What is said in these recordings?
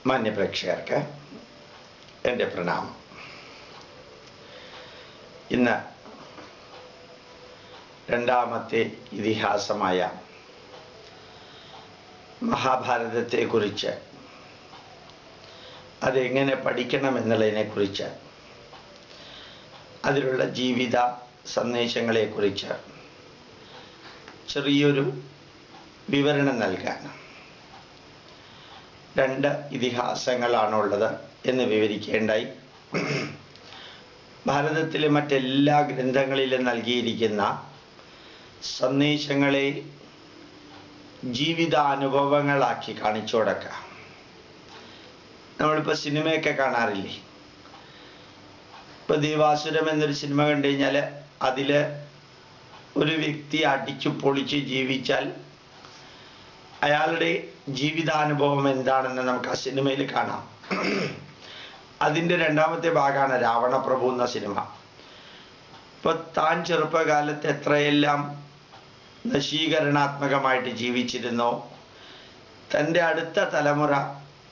മാന്യപ്രേക്ഷകർക്ക് എൻ്റെ പ്രണാമം. ഇന്ന് രണ്ടാമത്തെ ഇതിഹാസമായ മഹാഭാരതത്തെക്കുറിച്ച്, അതെങ്ങനെ പഠിക്കണമെന്നുള്ളതിനെക്കുറിച്ച്, അതിലുള്ള ജീവിത സന്ദേശങ്ങളെക്കുറിച്ച് ചെറിയൊരു വിവരണം നൽകാൻ രണ്ട് ഇതിഹാസങ്ങളാണുള്ളത് എന്ന് വിവരിക്കേണ്ടായി. ഭാരതത്തിലെ മറ്റെല്ലാ ഗ്രന്ഥങ്ങളിലും നൽകിയിരിക്കുന്ന സന്ദേശങ്ങളെ ജീവിതാനുഭവങ്ങളാക്കി കാണിച്ചു കൊടുക്കുക. നമ്മളിപ്പോൾ സിനിമയൊക്കെ കാണാറില്ലേ? ഇപ്പോൾ ദേവാസുരം എന്നൊരു സിനിമ കണ്ടു കഴിഞ്ഞാൽ അതിൽ ഒരു വ്യക്തി അടിച്ചു പൊളിച്ച് ജീവിച്ചാൽ അയാളുടെ ജീവിതാനുഭവം എന്താണെന്ന് നമുക്ക് ആ സിനിമയിൽ കാണാം. അതിൻ്റെ രണ്ടാമത്തെ ഭാഗമാണ് രാവണപ്രഭു എന്ന സിനിമ. ഇപ്പൊ താൻ ചെറുപ്പകാലത്ത് എത്രയെല്ലാം നശീകരണാത്മകമായിട്ട് ജീവിച്ചിരുന്നോ, തൻ്റെ അടുത്ത തലമുറ,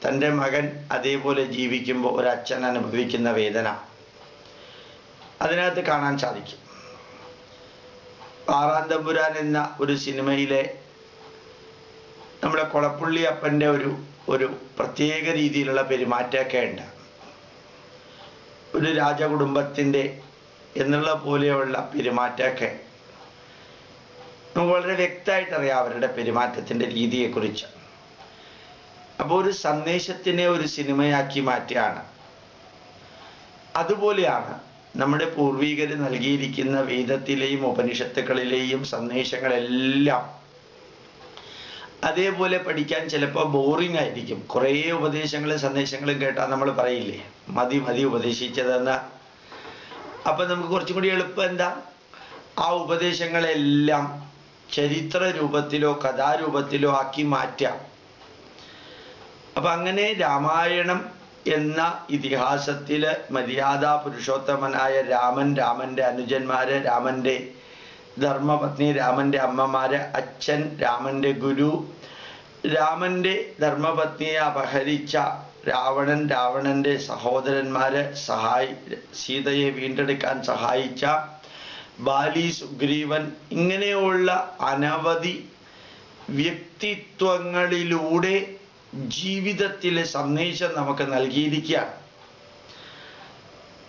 തൻ്റെ മകൻ അതേപോലെ ജീവിക്കുമ്പോൾ ഒരച്ഛൻ അനുഭവിക്കുന്ന വേദന അതിനകത്ത് കാണാൻ സാധിക്കും. ആറാം തമ്പുരാൻ എന്ന ഒരു സിനിമയിലെ നമ്മുടെ കൊളപ്പുള്ളി അപ്പൻ്റെ ഒരു പ്രത്യേക രീതിയിലുള്ള പെരുമാറ്റമൊക്കെ ഉണ്ട്. ഒരു രാജകുടുംബത്തിൻ്റെ എന്നുള്ള പോലെയുള്ള പെരുമാറ്റമൊക്കെ നമുക്ക് വളരെ വ്യക്തമായിട്ടറിയാം അവരുടെ പെരുമാറ്റത്തിൻ്റെ രീതിയെക്കുറിച്ച്. അപ്പോൾ ഒരു സന്ദേശത്തിനെ ഒരു സിനിമയാക്കി മാറ്റുകയാണ്. അതുപോലെയാണ് നമ്മുടെ പൂർവികർ നൽകിയിരിക്കുന്ന വേദത്തിലെയും ഉപനിഷത്തുക്കളിലെയും സന്ദേശങ്ങളെല്ലാം. അതേപോലെ പഠിക്കാൻ ചിലപ്പോൾ ബോറിംഗ് ആയിരിക്കും. കുറേ ഉപദേശങ്ങളും സന്ദേശങ്ങളും കേട്ടാൽ നമ്മൾ പറയില്ലേ, മതി മതി ഉപദേശിച്ചതെന്ന്. അപ്പം നമുക്ക് കുറച്ചും കൂടി എളുപ്പം എന്താ, ആ ഉപദേശങ്ങളെല്ലാം ചരിത്ര രൂപത്തിലോ കഥാരൂപത്തിലോ ആക്കി മാറ്റാം. അപ്പം അങ്ങനെ രാമായണം എന്ന ഇതിഹാസത്തിൽ മര്യാദാ പുരുഷോത്തമനായ രാമൻ, രാമൻ്റെ അനുജന്മാര്, രാമൻ്റെ ധർമ്മപത്നി, രാമൻ്റെ അമ്മമാര്, അച്ഛൻ, രാമൻ്റെ ഗുരു, രാമൻ്റെ ധർമ്മപത്നിയെ അപഹരിച്ച രാവണൻ, രാവണൻ്റെ സഹോദരന്മാര്, സീതയെ വീണ്ടെടുക്കാൻ സഹായിച്ച ബാലി, സുഗ്രീവൻ, ഇങ്ങനെയുള്ള അനവധി വ്യക്തിത്വങ്ങളിലൂടെ ജീവിതത്തിലെ സന്ദേശം നമുക്ക് നൽകിയിരിക്കുകയാണ്.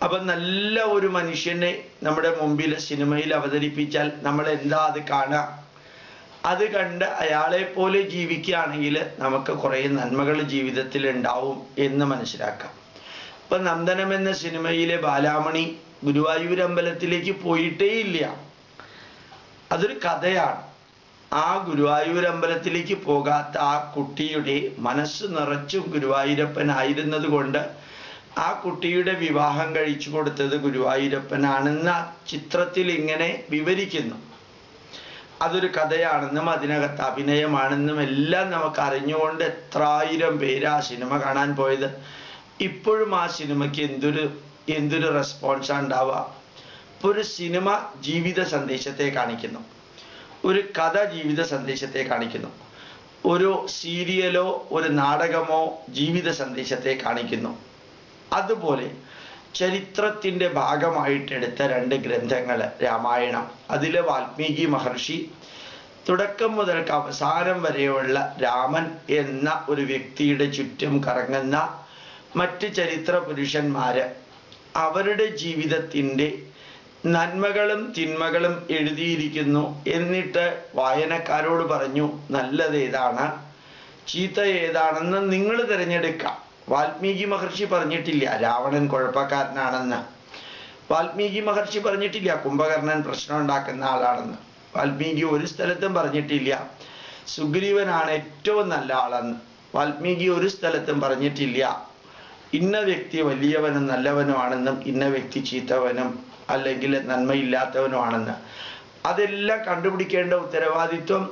അപ്പം നല്ല ഒരു മനുഷ്യനെ നമ്മുടെ മുമ്പിൽ സിനിമയിൽ അവതരിപ്പിച്ചാൽ നമ്മൾ എന്താ അത് കാണുക? അത് കണ്ട് അയാളെ പോലെ ജീവിക്കുകയാണെങ്കിൽ നമുക്ക് കുറേ നന്മകൾ ജീവിതത്തിൽ ഉണ്ടാവും എന്ന് മനസ്സിലാക്കാം. ഇപ്പം നന്ദനം എന്ന സിനിമയിലെ ബാലാമണി ഗുരുവായൂരമ്പലത്തിലേക്ക് പോയിട്ടേ ഇല്ല. അതൊരു കഥയാണ്. ആ ഗുരുവായൂരമ്പലത്തിലേക്ക് പോകാത്ത ആ കുട്ടിയുടെ മനസ്സ് നിറച്ചും ഗുരുവായൂരപ്പനായിരുന്നത് കൊണ്ട് ആ കുട്ടിയുടെ വിവാഹം കഴിച്ചു കൊടുത്തത് ഗുരുവായൂരപ്പനാണെന്ന ചിത്രത്തിൽ ഇങ്ങനെ വിവരിക്കുന്നു. അതൊരു കഥയാണെന്നും അതിനകത്ത് അഭിനയമാണെന്നും എല്ലാം നമുക്ക് അറിഞ്ഞുകൊണ്ട് എത്രായിരം പേര് ആ സിനിമ കാണാൻ പോയത്. ഇപ്പോഴും ആ സിനിമയ്ക്ക് എന്തൊരു റെസ്പോൺസാണ് ഉണ്ടാവുക. ഇപ്പോൾ ഒരു സിനിമ ജീവിത സന്ദേശത്തെ കാണിക്കുന്നു, ഒരു കഥ ജീവിത സന്ദേശത്തെ കാണിക്കുന്നു, ഒരു സീരിയലോ ഒരു നാടകമോ ജീവിത സന്ദേശത്തെ കാണിക്കുന്നു. അതുപോലെ ചരിത്രത്തിൻ്റെ ഭാഗമായിട്ടെടുത്ത രണ്ട് ഗ്രന്ഥങ്ങൾ, രാമായണം, അതിൽ വാൽമീകി മഹർഷി തുടക്കം മുതൽക്ക് അവസാനം വരെയുള്ള രാമൻ എന്ന ഒരു വ്യക്തിയുടെ ചുറ്റും കറങ്ങുന്ന മറ്റ് ചരിത്ര പുരുഷന്മാര് അവരുടെ ജീവിതത്തിൻ്റെ നന്മകളും തിന്മകളും എഴുതിയിരിക്കുന്നു. എന്നിട്ട് വായനക്കാരോട് പറഞ്ഞു, നല്ലത് ഏതാണ് ചീത്ത ഏതാണെന്ന് നിങ്ങൾ തിരഞ്ഞെടുക്കാം. വാൽമീകി മഹർഷി പറഞ്ഞിട്ടില്ല രാവണൻ കുഴപ്പക്കാരനാണെന്ന്. വാൽമീകി മഹർഷി പറഞ്ഞിട്ടില്ല കുംഭകർണൻ പ്രശ്നം ഉണ്ടാക്കുന്ന ആളാണെന്ന്. വാൽമീകി ഒരു സ്ഥലത്തും പറഞ്ഞിട്ടില്ല സുഗ്രീവനാണ് ഏറ്റവും നല്ല ആളെന്ന്. വാൽമീകി ഒരു സ്ഥലത്തും പറഞ്ഞിട്ടില്ല ഇന്ന വ്യക്തി വലിയവനും നല്ലവനുമാണെന്നും ഇന്ന വ്യക്തി ചീത്തവനും അല്ലെങ്കിൽ നന്മയില്ലാത്തവനുമാണെന്ന്. അതെല്ലാം കണ്ടുപിടിക്കേണ്ട ഉത്തരവാദിത്വം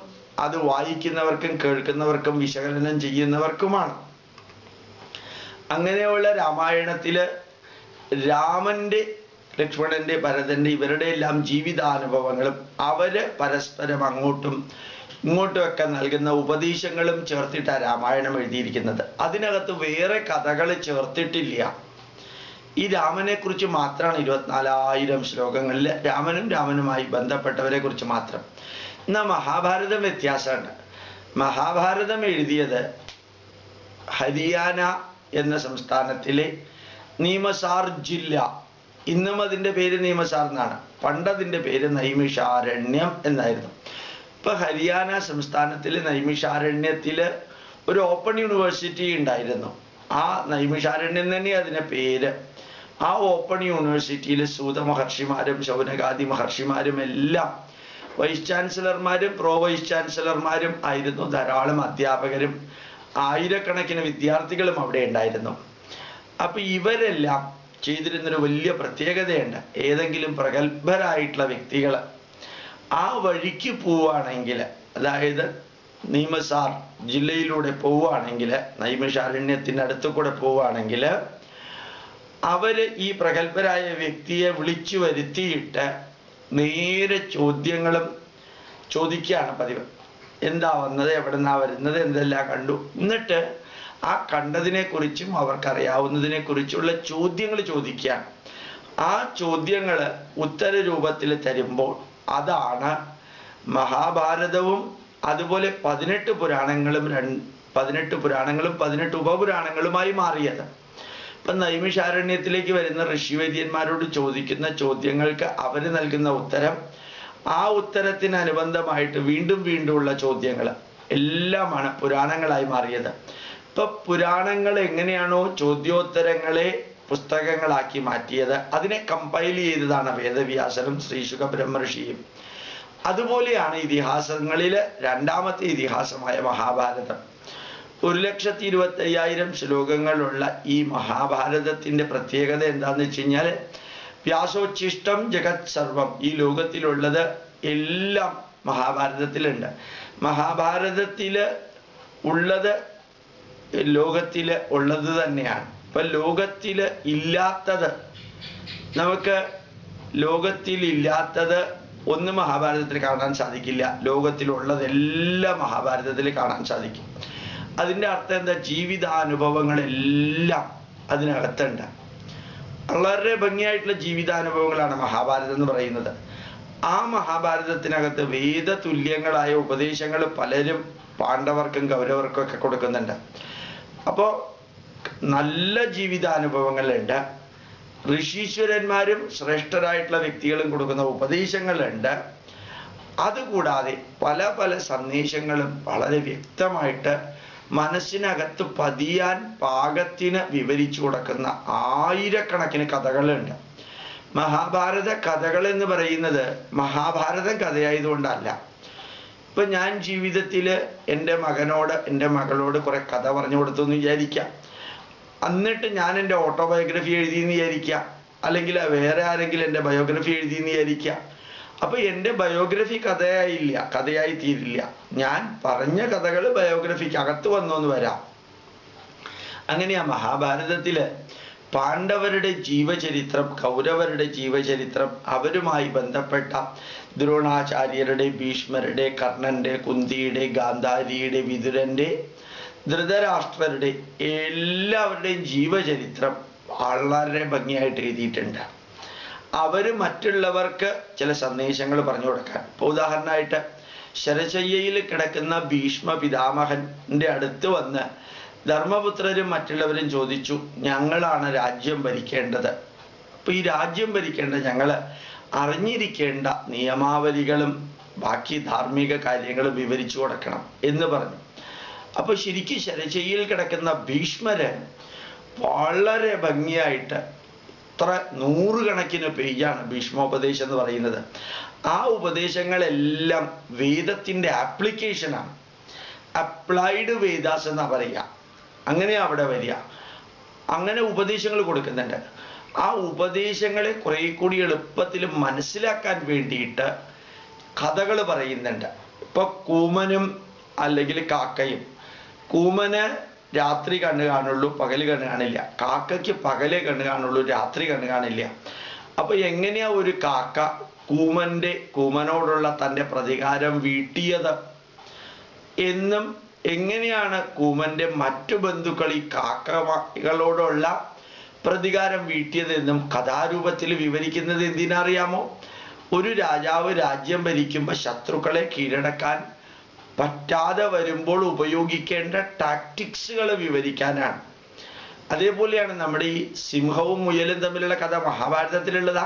അത് വായിക്കുന്നവർക്കും കേൾക്കുന്നവർക്കും വിശകലനം ചെയ്യുന്നവർക്കുമാണ്. അങ്ങനെയുള്ള രാമായണത്തില് രാമൻ്റെ, ലക്ഷ്മണന്റെ, ഭരതന്റെ ഇവരുടെ എല്ലാം ജീവിതാനുഭവങ്ങളും അവര് പരസ്പരം അങ്ങോട്ടും ഇങ്ങോട്ടുമൊക്കെ നൽകുന്ന ഉപദേശങ്ങളും ചേർത്തിട്ടാണ് രാമായണം എഴുതിയിരിക്കുന്നത്. അതിനകത്ത് വേറെ കഥകൾ ചേർത്തിട്ടില്ല. ഈ രാമനെ കുറിച്ച് മാത്രമാണ് 24,000 ശ്ലോകങ്ങളിൽ രാമനുമായി ബന്ധപ്പെട്ടവരെ കുറിച്ച് മാത്രം. എന്നാൽ മഹാഭാരതം വ്യത്യാസമുണ്ട്. മഹാഭാരതം എഴുതിയത് ഹരിയാന എന്ന സംസ്ഥാനത്തിലെ നീമസാർ ജില്ല. ഇന്നും അതിൻ്റെ പേര് നീമസാർ എന്നാണ്. പണ്ടതിൻ്റെ പേര് നൈമിഷാരണ്യം എന്നായിരുന്നു. ഇപ്പൊ ഹരിയാന സംസ്ഥാനത്തിലെ നൈമിഷാരണ്യത്തില് ഒരു ഓപ്പൺ യൂണിവേഴ്സിറ്റി ഉണ്ടായിരുന്നു. ആ നൈമിഷാരണ്യം തന്നെ അതിൻ്റെ പേര്. ആ ഓപ്പൺ യൂണിവേഴ്സിറ്റിയിൽ സൂത മഹർഷിമാരും ശൗനകാദി മഹർഷിമാരും എല്ലാം വൈസ് ചാൻസലർമാരും പ്രോ വൈസ് ചാൻസലർമാരും ആയിരുന്നു. ധാരാളം അധ്യാപകരും ആയിരക്കണക്കിന് വിദ്യാർത്ഥികളും അവിടെ ഉണ്ടായിരുന്നു. അപ്പൊ ഇവരെല്ലാം ചെയ്തിരുന്നൊരു വലിയ പ്രത്യേകതയുണ്ട്. ഏതെങ്കിലും പ്രഗത്ഭരായിട്ടുള്ള വ്യക്തികൾ ആ വഴിക്ക് പോവുകയാണെങ്കിൽ, അതായത് നീമസാർ ജില്ലയിലൂടെ പോവുകയാണെങ്കിൽ, നൈമിഷാരണ്യത്തിൻ്റെ അടുത്ത് കൂടെ പോവുകയാണെങ്കിൽ അവര് ഈ പ്രഗത്ഭരായ വ്യക്തിയെ വിളിച്ചു വരുത്തിയിട്ട് നേരെ ചോദ്യങ്ങളും ചോദിക്കുകയാണ് പതിവ്. എന്താ വന്നത്, എവിടെ നിന്നാ വരുന്നത്, എന്തെല്ലാം കണ്ടു. എന്നിട്ട് ആ കണ്ടതിനെ കുറിച്ചും അവർക്കറിയാവുന്നതിനെ കുറിച്ചുള്ള ചോദ്യങ്ങൾ ചോദിക്കുകയാണ്. ആ ചോദ്യങ്ങൾ ഉത്തര രൂപത്തിൽ തരുമ്പോൾ അതാണ് മഹാഭാരതവും അതുപോലെ 18 പുരാണങ്ങളും 18 ഉപപുരാണങ്ങളുമായി മാറിയത്. ഇപ്പം നൈമിഷാരണ്യത്തിലേക്ക് വരുന്ന ഋഷിവൈദ്യന്മാരോട് ചോദിക്കുന്ന ചോദ്യങ്ങൾക്ക് അവർ നൽകുന്ന ഉത്തരം, ആ ഉത്തരത്തിനനുബന്ധമായിട്ട് വീണ്ടും ഉള്ള ചോദ്യങ്ങൾ എല്ലാമാണ് പുരാണങ്ങളായി മാറിയത്. ഇപ്പൊ പുരാണങ്ങൾ എങ്ങനെയാണോ ചോദ്യോത്തരങ്ങളെ പുസ്തകങ്ങളാക്കി മാറ്റിയത്, അതിനെ കമ്പൈൽ ചെയ്തതാണ് വേദവ്യാസനും ശ്രീശുക ബ്രഹ്മർഷിയും. അതുപോലെയാണ് ഇതിഹാസങ്ങളിൽ രണ്ടാമത്തെ ഇതിഹാസമായ മഹാഭാരതം. 1,25,000 ശ്ലോകങ്ങളുള്ള ഈ മഹാഭാരതത്തിന്റെ പ്രത്യേകത എന്താന്ന് വെച്ച് കഴിഞ്ഞാൽ, വ്യാസോച്ഛിഷ്ടം ജഗത് സർവം, ഈ ലോകത്തിലുള്ളത് എല്ലാം മഹാഭാരതത്തിലുണ്ട്. മഹാഭാരതത്തില് ഉള്ളത് ലോകത്തില് ഉള്ളത് തന്നെയാണ്. ഇപ്പൊ ലോകത്തില് ഇല്ലാത്തത്, നമുക്ക് ലോകത്തിലില്ലാത്തത് ഒന്നും മഹാഭാരതത്തിൽ കാണാൻ സാധിക്കില്ല. ലോകത്തിലുള്ളതെല്ലാം മഹാഭാരതത്തിൽ കാണാൻ സാധിക്കും. അതിൻ്റെ അർത്ഥം എന്താ? ജീവിതാനുഭവങ്ങളെല്ലാം അതിനകത്തുണ്ട്. വളരെ ഭംഗിയായിട്ടുള്ള ജീവിതാനുഭവങ്ങളാണ് മഹാഭാരതം എന്ന് പറയുന്നത്. ആ മഹാഭാരതത്തിനകത്ത് വേദതുല്യങ്ങളായ ഉപദേശങ്ങൾ പലരും പാണ്ഡവർക്കും കൗരവർക്കും ഒക്കെ കൊടുക്കുന്നുണ്ട്. അപ്പോൾ നല്ല ജീവിതാനുഭവങ്ങളുണ്ട്. ഋഷീശ്വരന്മാരും ശ്രേഷ്ഠരായിട്ടുള്ള വ്യക്തികളും കൊടുക്കുന്ന ഉപദേശങ്ങളുണ്ട്. അതുകൂടാതെ പല സന്ദേശങ്ങളും വളരെ വ്യക്തമായിട്ട് മനസ്സിനകത്ത് പതിയാൻ പാകത്തിന് വിവരിച്ചു കൊടുക്കുന്ന ആയിരക്കണക്കിന് കഥകളുണ്ട്. മഹാഭാരത കഥകൾ എന്ന് പറയുന്നത് മഹാഭാരതം കഥയായതുകൊണ്ടല്ല. ഇപ്പൊ ഞാൻ ജീവിതത്തിൽ എൻ്റെ മകനോട് എൻ്റെ മകളോട് കുറെ കഥ പറഞ്ഞു കൊടുത്തു എന്ന് വിചാരിക്കാം. എന്നിട്ട് ഞാൻ എൻ്റെ ഓട്ടോബയോഗ്രഫി എഴുതിയെന്ന് വിചാരിക്കാം, അല്ലെങ്കിൽ വേറെ ആരെങ്കിലും എൻ്റെ ബയോഗ്രഫി എഴുതിയെന്ന് വിചാരിക്കാം. അപ്പൊ എൻ്റെ ബയോഗ്രഫി കഥയായി തീരില്ല. ഞാൻ പറഞ്ഞ കഥകൾ ബയോഗ്രഫിക്ക് അകത്ത് വന്നു എന്ന് വരാം. അങ്ങനെയാ മഹാഭാരതത്തില് പാണ്ഡവരുടെ ജീവചരിത്രം, കൗരവരുടെ ജീവചരിത്രം, അവരുമായി ബന്ധപ്പെട്ട ദ്രോണാചാര്യരുടെ, ഭീഷ്മരുടെ, കർണന്റെ, കുന്തിയുടെ, ഗാന്ധാരിയുടെ, വിതുരന്റെ, ധൃതരാഷ്ട്രരുടെ എല്ലാവരുടെയും ജീവചരിത്രം വളരെ ഭംഗിയായിട്ട് എഴുതിയിട്ടുണ്ട്. അവര് മറ്റുള്ളവർക്ക് ചില സന്ദേശങ്ങൾ പറഞ്ഞു കൊടുക്കാൻ. ഇപ്പൊ ഉദാഹരണമായിട്ട് ശരശയ്യയിൽ കിടക്കുന്ന ഭീഷ്മ പിതാമഹന്റെ അടുത്ത് വന്ന് ധർമ്മപുത്രരും മറ്റുള്ളവരും ചോദിച്ചു, ഞങ്ങളാണ് രാജ്യം ഭരിക്കേണ്ടത്. അപ്പൊ ഈ രാജ്യം ഭരിക്കേണ്ട ഞങ്ങൾ അറിഞ്ഞിരിക്കേണ്ട നിയമാവലികളും ബാക്കി ധാർമ്മിക കാര്യങ്ങളും വിവരിച്ചു കൊടുക്കണം എന്ന് പറഞ്ഞു. അപ്പൊ ശരിക്കും ശരശയ്യയിൽ കിടക്കുന്ന ഭീഷ്മര് വളരെ ഭംഗിയായിട്ട്, എത്ര 100 കണക്കിന് പേജാണ് ഭീഷ്മോപദേശം എന്ന് പറയുന്നത്. ആ ഉപദേശങ്ങളെല്ലാം വേദത്തിന്റെ ആപ്ലിക്കേഷനാണ്. അപ്ലൈഡ് വേദാസ് എന്നാ പറയുക. അങ്ങനെയാ അവിടെ വരിക. അങ്ങനെ ഉപദേശങ്ങൾ കൊടുക്കുന്നുണ്ട്. ആ ഉപദേശങ്ങളെ കുറെ കൂടി എളുപ്പത്തിൽ മനസ്സിലാക്കാൻ വേണ്ടിയിട്ട് കഥകൾ പറയുന്നുണ്ട്. ഇപ്പൊ കൂമനും അല്ലെങ്കിൽ കാക്കയും, കൂമന് രാത്രി കണ്ണ് കാണുള്ളൂ, പകല് കണ്ണ് കാണില്ല. കാക്കയ്ക്ക് പകലേ കണ്ണ് കാണുള്ളൂ, രാത്രി കണ്ണ് കാണില്ല. അപ്പൊ എങ്ങനെയാ ഒരു കാക്ക കൂമനോടുള്ള തൻ്റെ പ്രതികാരം വീട്ടിയത്? എന്നും എങ്ങനെയാണ് കൂമന്റെ മറ്റു ബന്ധുക്കൾ ഈ കാക്കകളോടുള്ള പ്രതികാരം വീട്ടിയതെന്നും കഥാരൂപത്തിൽ വിവരിക്കുന്നത് എന്തിനറിയാമോ? ഒരു രാജാവ് രാജ്യം ഭരിക്കുമ്പോൾ ശത്രുക്കളെ കീഴടക്കാൻ പറ്റാതെ വരുമ്പോൾ ഉപയോഗിക്കേണ്ട ടാക്ടിക്സുകൾ വിവരിക്കാനാണ്. അതേപോലെയാണ് നമ്മുടെ ഈ സിംഹവും മുയലും തമ്മിലുള്ള കഥ മഹാഭാരതത്തിലുള്ളതാ.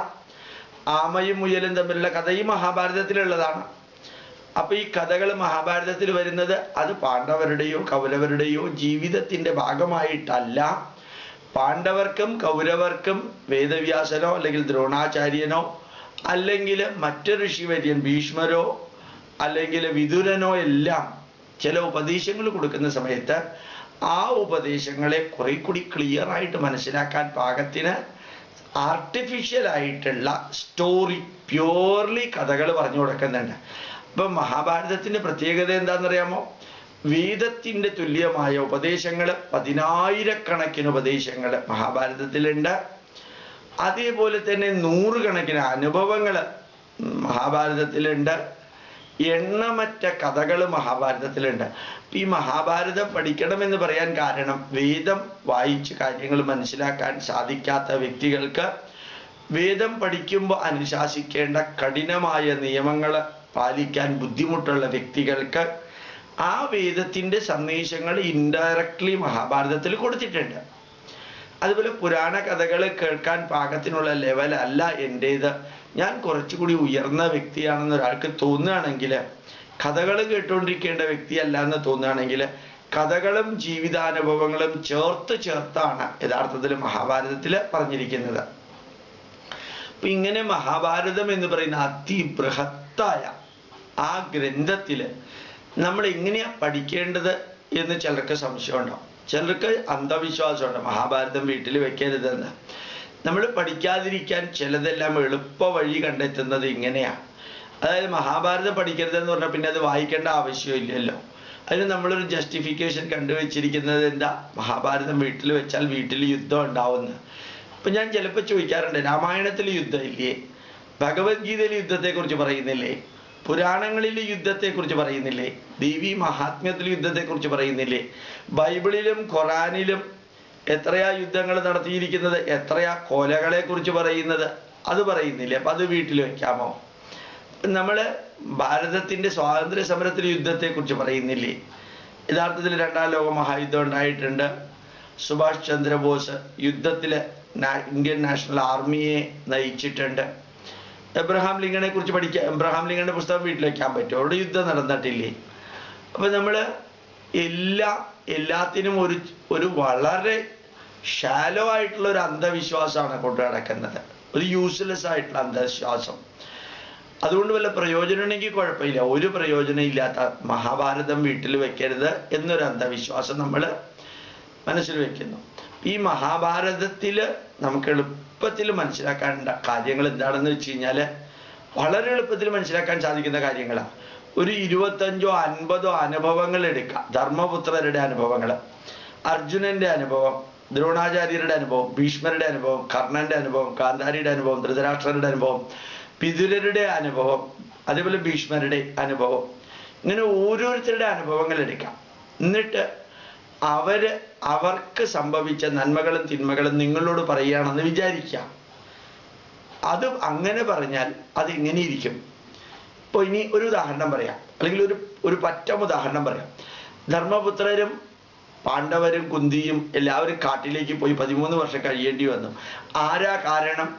ആമയും മുയലും തമ്മിലുള്ള കഥ ഈ മഹാഭാരതത്തിലുള്ളതാണ്. അപ്പൊ ഈ കഥകൾ മഹാഭാരതത്തിൽ വരുന്നത് അത് പാണ്ഡവരുടെയോ കൗരവരുടെയോ ജീവിതത്തിന്റെ ഭാഗമായിട്ടല്ല. പാണ്ഡവർക്കും കൗരവർക്കും വേദവ്യാസനോ അല്ലെങ്കിൽ ദ്രോണാചാര്യനോ അല്ലെങ്കിൽ മറ്റൊരു ഋഷിവര്യൻ ഭീഷ്മരോ അല്ലെങ്കിൽ വിതുരനോ എല്ലാം ചില ഉപദേശങ്ങൾ കൊടുക്കുന്ന സമയത്ത് ആ ഉപദേശങ്ങളെ കുറെ കൂടി ക്ലിയർ ആയിട്ട് മനസ്സിലാക്കാൻ പാകത്തിന് ആർട്ടിഫിഷ്യൽ ആയിട്ടുള്ള സ്റ്റോറി, പ്യൂർലി കഥകൾ പറഞ്ഞു കൊടുക്കുന്നുണ്ട്. അപ്പൊ മഹാഭാരതത്തിന്റെ പ്രത്യേകത എന്താണെന്നറിയാമോ? വേദത്തിന്റെ തുല്യമായ ഉപദേശങ്ങൾ, 10,000-കണക്കിന് ഉപദേശങ്ങൾ മഹാഭാരതത്തിലുണ്ട്. അതേപോലെ തന്നെ 100-കണക്കിന് അനുഭവങ്ങൾ മഹാഭാരതത്തിലുണ്ട്. എണ്ണമറ്റ കഥകൾ മഹാഭാരതത്തിലുണ്ട്. ഈ മഹാഭാരതം പഠിക്കണമെന്ന് പറയാൻ കാരണം, വേദം വായിച്ച് കാര്യങ്ങൾ മനസ്സിലാക്കാൻ സാധിക്കാത്ത വ്യക്തികൾക്ക് വേദം പഠിക്കുമ്പോൾ അനുശാസിക്കേണ്ട കഠിനമായ നിയമങ്ങൾ പാലിക്കാൻ ബുദ്ധിമുട്ടുള്ള വ്യക്തികൾക്ക് ആ വേദത്തിന്റെ സന്ദേശങ്ങൾ ഇൻഡയറക്ട്ലി മഹാഭാരതത്തിൽ കൊടുത്തിട്ടുണ്ട്. അതുപോലെ പുരാണ കഥകൾ കേൾക്കാൻ പാകത്തിനുള്ള ലെവലല്ല എൻ്റേത്, ഞാൻ കുറച്ചുകൂടി ഉയർന്ന വ്യക്തിയാണെന്ന് ഒരാൾക്ക് തോന്നുകയാണെങ്കിൽ, കഥകൾ കേട്ടുകൊണ്ടിരിക്കേണ്ട വ്യക്തിയല്ല എന്ന് തോന്നുകയാണെങ്കിൽ, കഥകളും ജീവിതാനുഭവങ്ങളും ചേർത്താണ് യഥാർത്ഥത്തിൽ മഹാഭാരതത്തിൽ പറഞ്ഞിരിക്കുന്നത്. അപ്പൊ ഇങ്ങനെ മഹാഭാരതം എന്ന് പറയുന്ന അതിബൃഹത്തായ ആ ഗ്രന്ഥത്തില് നമ്മൾ എങ്ങനെയാ പഠിക്കേണ്ടത് എന്ന് ചിലർക്ക് സംശയമുണ്ടാവും. ചിലർക്ക് അന്ധവിശ്വാസമുണ്ട്, മഹാഭാരതം വീട്ടിൽ വെക്കരുതെന്ന്. നമ്മൾ പഠിക്കാതിരിക്കാൻ ചിലതെല്ലാം എളുപ്പ വഴി കണ്ടെത്തുന്നത് ഇങ്ങനെയാണ്. അതായത് മഹാഭാരതം പഠിക്കരുതെന്ന് പറഞ്ഞാൽ പിന്നെ അത് വായിക്കേണ്ട ആവശ്യമില്ലല്ലോ. അതിന് നമ്മളൊരു ജസ്റ്റിഫിക്കേഷൻ കണ്ടുവച്ചിരിക്കുന്നത് എന്താ? മഹാഭാരതം വീട്ടിൽ വെച്ചാൽ വീട്ടിൽ യുദ്ധം ഉണ്ടാവുമെന്ന്. ഇപ്പൊ ഞാൻ ചിലപ്പോൾ ചോദിക്കാറുണ്ട്, രാമായണത്തിൽ യുദ്ധം ഇല്ലേ? ഭഗവത്ഗീതയിൽ യുദ്ധത്തെക്കുറിച്ച് പറയുന്നില്ലേ? പുരാണങ്ങളിൽ യുദ്ധത്തെക്കുറിച്ച് പറയുന്നില്ലേ? ദേവി മഹാത്മ്യത്തിൽ യുദ്ധത്തെക്കുറിച്ച് പറയുന്നില്ലേ? ബൈബിളിലും ഖുറാനിലും എത്രയാ യുദ്ധങ്ങൾ നടത്തിയിരിക്കുന്നത്, എത്രയാ കൊലകളെ കുറിച്ച് പറയുന്നത്, അത് പറയുന്നില്ലേ? അപ്പൊ അത് വീട്ടിൽ വെക്കാമോ? നമ്മള് ഭാരതത്തിന്റെ സ്വാതന്ത്ര്യ സമരത്തിൽ യുദ്ധത്തെക്കുറിച്ച് പറയുന്നില്ലേ? യഥാർത്ഥത്തിൽ 2ാം ലോക മഹായുദ്ധം ഉണ്ടായിട്ടുണ്ട്. സുഭാഷ് ചന്ദ്രബോസ് യുദ്ധത്തില് ഇന്ത്യൻ നാഷണൽ ആർമിയെ നയിച്ചിട്ടുണ്ട്. എബ്രഹാം ലിങ്കണെ കുറിച്ച് എബ്രഹാം ലിങ്കണിന്റെ പുസ്തകം വീട്ടിൽ വെക്കാൻ പറ്റുമോ? അവിടെ യുദ്ധം നടന്നിട്ടില്ലേ? അപ്പൊ നമ്മള് എല്ലാത്തിനും ഒരു വളരെ ഷാലോ ആയിട്ടുള്ള ഒരു അന്ധവിശ്വാസമാണ് കൊണ്ടു നടക്കുന്നത്, ഒരു യൂസ്ലെസ് ആയിട്ടുള്ള അന്ധവിശ്വാസം. അതുകൊണ്ട് വല്ല പ്രയോജനം ഉണ്ടെങ്കിൽ കുഴപ്പമില്ല, ഒരു പ്രയോജനം ഇല്ലാത്ത മഹാഭാരതം വീട്ടിൽ വെക്കരുത് എന്നൊരു അന്ധവിശ്വാസം നമ്മൾ മനസ്സിൽ വെക്കുന്നു. ഈ മഹാഭാരതത്തില് നമുക്ക് എളുപ്പത്തിൽ മനസ്സിലാക്കാൻ കാര്യങ്ങൾ എന്താണെന്ന് വെച്ച് കഴിഞ്ഞാല് വളരെ എളുപ്പത്തിൽ മനസ്സിലാക്കാൻ സാധിക്കുന്ന കാര്യങ്ങളാണ്. ഒരു 25ഓ 50ഓ അനുഭവങ്ങൾ എടുക്കാം. ധർമ്മപുത്രരുടെ അനുഭവങ്ങൾ, അർജുനന്റെ അനുഭവം, ദ്രോണാചാര്യരുടെ അനുഭവം, ഭീഷ്മരുടെ അനുഭവം, കർണന്റെ അനുഭവം, ഗാന്ധാരിയുടെ അനുഭവം, ധൃതരാഷ്ട്രരുടെ അനുഭവം, വിതുരരുടെ അനുഭവം, അതേപോലെ ഭീഷ്മരുടെ അനുഭവം, ഇങ്ങനെ ഓരോരുത്തരുടെ അനുഭവങ്ങൾ എടുക്കാം. എന്നിട്ട് അവർക്ക് സംഭവിച്ച നന്മകളും തിന്മകളും നിങ്ങളോട് പറയുകയാണെന്ന് വിചാരിക്കാം. അത് അങ്ങനെ പറഞ്ഞാൽ അത് എങ്ങനെ ഇരിക്കും? ഇപ്പൊ ഇനി ഒരു ഉദാഹരണം പറയാം, അല്ലെങ്കിൽ ഒരു പറ്റം ഉദാഹരണം പറയാം. ധർമ്മപുത്രരും പാണ്ഡവരും കുന്തിയും എല്ലാവരും കാട്ടിലേക്ക് പോയി 13 വർഷം കഴിയേണ്ടി വന്നു. ആരാ കാരണം?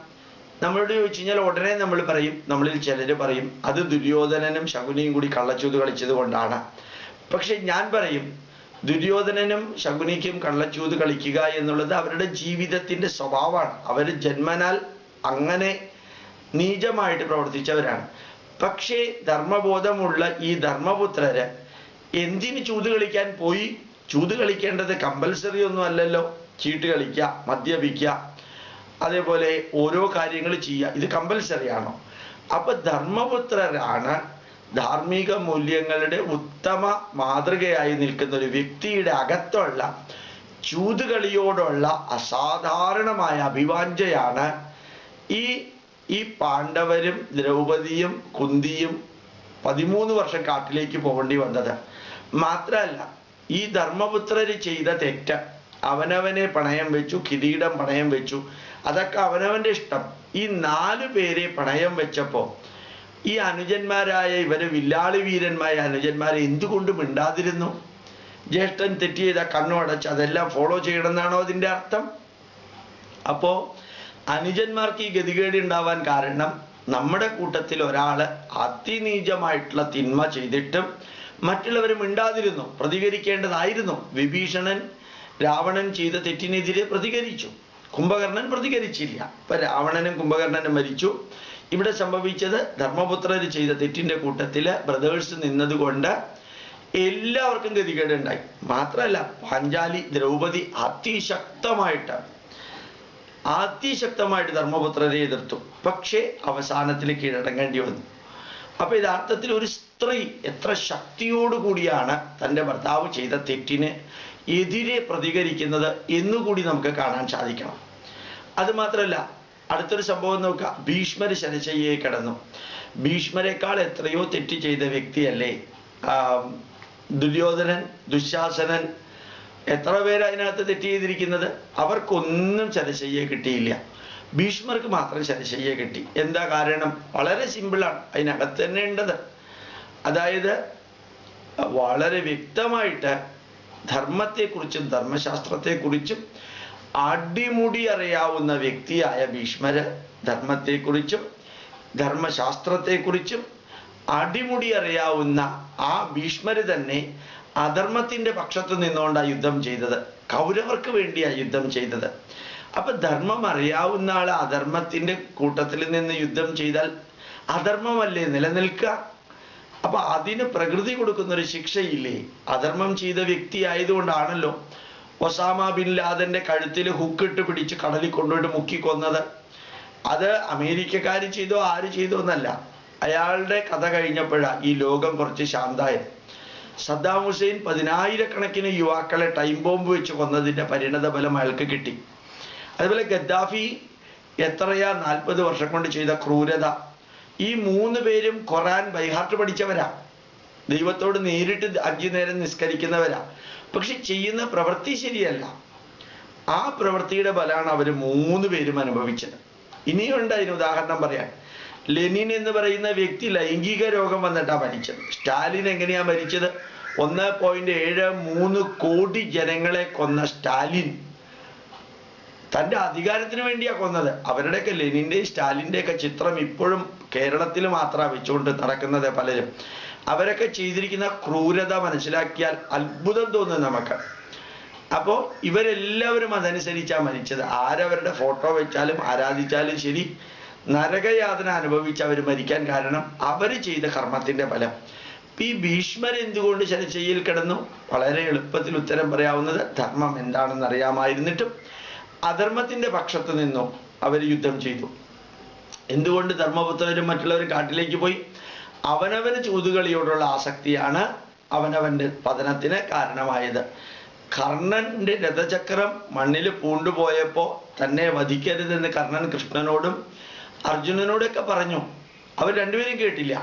നമ്മളോട് ചോദിച്ചു കഴിഞ്ഞാൽ ഉടനെ നമ്മൾ പറയും, നമ്മളിൽ ചിലര് പറയും അത് ദുര്യോധനനും ശകുനിയും കൂടി കള്ളച്ചൂത് കളിച്ചത് കൊണ്ടാണ്. പക്ഷെ ഞാൻ പറയും, ദുര്യോധനനും ശകുനിക്കും കള്ളച്ചൂത് കളിക്കുക എന്നുള്ളത് അവരുടെ ജീവിതത്തിന്റെ സ്വഭാവമാണ്. അവർ ജന്മനാൽ അങ്ങനെ നീചമായിട്ട് പ്രവർത്തിച്ചവരാണ്. പക്ഷേ ധർമ്മബോധമുള്ള ഈ ധർമ്മപുത്രര് എന്തിന് ചൂത് കളിക്കാൻ പോയി? ചൂത് കളിക്കേണ്ടത് കമ്പൽസറി ഒന്നും അല്ലല്ലോ. ചീട്ട് കളിക്കുക, മദ്യപിക്കുക, അതേപോലെ ഓരോ കാര്യങ്ങൾ ചെയ്യുക, ഇത് കമ്പൽസറി ആണോ? അപ്പൊ ധർമ്മപുത്രരാണ് ധാർമ്മിക മൂല്യങ്ങളുടെ ഉത്തമ മാതൃകയായി നിൽക്കുന്ന ഒരു വ്യക്തിയുടെ അകത്തുള്ള ചൂതുകളിയോടുള്ള അസാധാരണമായ അഭിവാഞ്ജയാണ് ഈ പാണ്ഡവരും ദ്രൗപദിയും കുന്തിയും 13 വർഷം കാട്ടിലേക്ക് പോകേണ്ടി വന്നത്. മാത്രമല്ല ഈ ധർമ്മപുത്രര് ചെയ്ത തെറ്റ്, അവനവനെ പണയം വെച്ചു, കിരീടം പണയം വെച്ചു, അതൊക്കെ അവനവന്റെ ഇഷ്ടം. ഈ 4 പേരെ പണയം വെച്ചപ്പോ ഈ അനുജന്മാരായ ഇവര് വില്ലാളി വീരന്മാരായ അനുജന്മാരെ എന്തുകൊണ്ട് മിണ്ടാതിരുന്നു? ജ്യേഷ്ഠൻ തെറ്റ് ചെയ്ത കണ്ണു അടച്ച് അതെല്ലാം ഫോളോ ചെയ്യണമെന്നാണോ അതിൻ്റെ അർത്ഥം? അപ്പോ അനുജന്മാർക്ക് ഈ ഗതികേട് ഉണ്ടാവാൻ കാരണം നമ്മുടെ കൂട്ടത്തിൽ ഒരാള് അതിനീചമായിട്ടുള്ള തിന്മ ചെയ്തിട്ടും മറ്റുള്ളവർ മിണ്ടാതിരുന്നു. പ്രതികരിക്കേണ്ടതായിരുന്നു. വിഭീഷണൻ രാവണൻ ചെയ്ത തെറ്റിനെതിരെ പ്രതികരിച്ചു, കുംഭകർണൻ പ്രതികരിച്ചില്ല. ഇപ്പൊ രാവണനും കുംഭകർണനും മരിച്ചു. ഇവിടെ സംഭവിച്ചത് ധർമ്മപുത്രര് ചെയ്ത തെറ്റിന്റെ കൂട്ടത്തില് ബ്രദേഴ്സ് നിന്നതുകൊണ്ട് എല്ലാവർക്കും ഗതികേടുണ്ടായി. മാത്രമല്ല പാഞ്ചാലി ദ്രൗപദി അതിശക്തമായിട്ട് ധർമ്മപുത്രരെ എതിർത്തു. പക്ഷേ അവസാനത്തിൽ കീഴടങ്ങേണ്ടി വന്നു. അപ്പൊ യഥാർത്ഥത്തിൽ ഒരു സ്ത്രീ എത്ര ശക്തിയോടുകൂടിയാണ് തൻ്റെ ഭർത്താവ് ചെയ്ത തെറ്റിന് എതിരെ പ്രതികരിക്കുന്നത് എന്നുകൂടി നമുക്ക് കാണാൻ സാധിക്കണം. അത് മാത്രമല്ല അടുത്തൊരു സംഭവം നോക്കുക. ഭീഷ്മര് ശരശയ്യയെ കിടന്നു. ഭീഷ്മരെക്കാൾ എത്രയോ തെറ്റ് ചെയ്ത വ്യക്തിയല്ലേ ദുര്യോധനൻ, ദുശാസനൻ, എത്ര പേര് അതിനകത്ത് തെറ്റ് ചെയ്തിരിക്കുന്നത്? അവർക്കൊന്നും ശരശയ്യയെ കിട്ടിയില്ല. ഭീഷ്മർക്ക് മാത്രം ശരശയ്യയെ കിട്ടി. എന്താ കാരണം? വളരെ സിമ്പിളാണ്. അതിനകത്ത് തന്നെ ഉണ്ടത്. അതായത് വളരെ വ്യക്തമായിട്ട് ധർമ്മത്തെക്കുറിച്ചും ധർമ്മശാസ്ത്രത്തെക്കുറിച്ചും അടിമുടി അറിയാവുന്ന വ്യക്തിയായ ഭീഷ്മര് ധർമ്മത്തെക്കുറിച്ചും ധർമ്മശാസ്ത്രത്തെക്കുറിച്ചും അടിമുടി അറിയാവുന്ന ആ ഭീഷ്മര് തന്നെ അധർമ്മത്തിന്റെ പക്ഷത്ത് നിന്നുകൊണ്ടാണ് യുദ്ധം ചെയ്തത്. കൗരവർക്ക് വേണ്ടിയാണ് യുദ്ധം ചെയ്തത്. അപ്പൊ ധർമ്മം അറിയാവുന്ന ആള് അധർമ്മത്തിന്റെ കൂട്ടത്തിൽ നിന്ന് യുദ്ധം ചെയ്താൽ അധർമ്മമല്ലേ നിലനിൽക്കുക? അപ്പൊ അതിന് പ്രകൃതി കൊടുക്കുന്നൊരു ശിക്ഷയില്ലേ? അധർമ്മം ചെയ്ത വ്യക്തി ആയതുകൊണ്ടാണല്ലോ ഒസാമ ബിൻ ലാദന്റെ കഴുത്തിൽ ഹുക്കിട്ട് പിടിച്ച് കടലിൽ കൊണ്ടുപോയിട്ട് മുക്കിക്കൊന്നത്. അത് അമേരിക്കക്കാര് ചെയ്തോ ആര് ചെയ്തോ എന്നല്ല, അയാളുടെ കഥ കഴിഞ്ഞപ്പോഴാണ് ഈ ലോകം കുറച്ച് ശാന്തായത്. സദ്ദാം ഹുസൈൻ 10,000-കണക്കിന് യുവാക്കളെ ടൈം ബോംബ് വെച്ച് കൊന്നതിന്റെ പരിണത ഫലം അയാൾക്ക് കിട്ടി. അതുപോലെ ഗദ്ദാഫി എത്രയാ 40 വർഷം കൊണ്ട് ചെയ്ത ക്രൂരത. ഈ 3 പേരും ഖുർആൻ ബൈഹാർട്ട് പഠിച്ചവരാ, ദൈവത്തോട് നേരിട്ട് 5 നേരം നിസ്കരിക്കുന്നവരാ. പക്ഷെ ചെയ്യുന്ന പ്രവൃത്തി ശരിയല്ല. ആ പ്രവൃത്തിയുടെ ഫലമാണ് അവർ 3 പേരും അനുഭവിച്ചത്. ഇനിയുണ്ട് അതിന് ഉദാഹരണം പറയാൻ. ലെനിൻ എന്ന് പറയുന്ന വ്യക്തി ലൈംഗിക രോഗം വന്നിട്ടാണ് മരിച്ചത്. സ്റ്റാലിൻ എങ്ങനെയാ മരിച്ചത്? 1.73 കോടി ജനങ്ങളെ കൊന്ന സ്റ്റാലിൻ തൻ്റെ അധികാരത്തിന് വേണ്ടിയാ കൊന്നത്. അവരുടെയൊക്കെ ലെനിന്റെയും സ്റ്റാലിൻ്റെയൊക്കെ ചിത്രം ഇപ്പോഴും കേരളത്തിൽ മാത്രമാണ് വെച്ചുകൊണ്ട് നടക്കുന്നത് പലരും. അവരൊക്കെ ചെയ്തിരിക്കുന്ന ക്രൂരത മനസ്സിലാക്കിയാൽ അത്ഭുതം തോന്നും നമുക്ക്. അപ്പോൾ ഇവരെല്ലാവരും അതനുസരിച്ചാണ് മരിച്ചത്. ആരവരുടെ ഫോട്ടോ വെച്ചാലും ആരാധിച്ചാലും ശരി, നരകയാതന അനുഭവിച്ച് അവർ മരിക്കാൻ കാരണം അവർ ചെയ്ത കർമ്മത്തിന്റെ ഫലം. ഈ ഭീഷ്മർ എന്തുകൊണ്ട് ശരശയ്യയിൽ കിടന്നു? വളരെ എളുപ്പത്തിൽ ഉത്തരം പറയാവുന്നത് ധർമ്മം എന്താണെന്ന് അറിയാമായിരുന്നിട്ടും അധർമ്മത്തിന്റെ പക്ഷത്ത് നിന്നും അവർ യുദ്ധം ചെയ്തു. എന്തുകൊണ്ട്? ധർമ്മപുത്രരും മറ്റുള്ളവരും കാട്ടിലേക്ക് പോയി. അവനവന് ചൂതുകളിയോടുള്ള ആസക്തിയാണ് അവനവന്റെ പതനത്തിന് കാരണമായത്. കർണന്റെ രഥചക്രം മണ്ണിൽ പൂണ്ടുപോയപ്പോ തന്നെ വധിക്കരുതെന്ന് കർണൻ കൃഷ്ണനോടും അർജുനനോടൊക്കെ പറഞ്ഞു. അവർ രണ്ടുപേരും കേട്ടില്ല.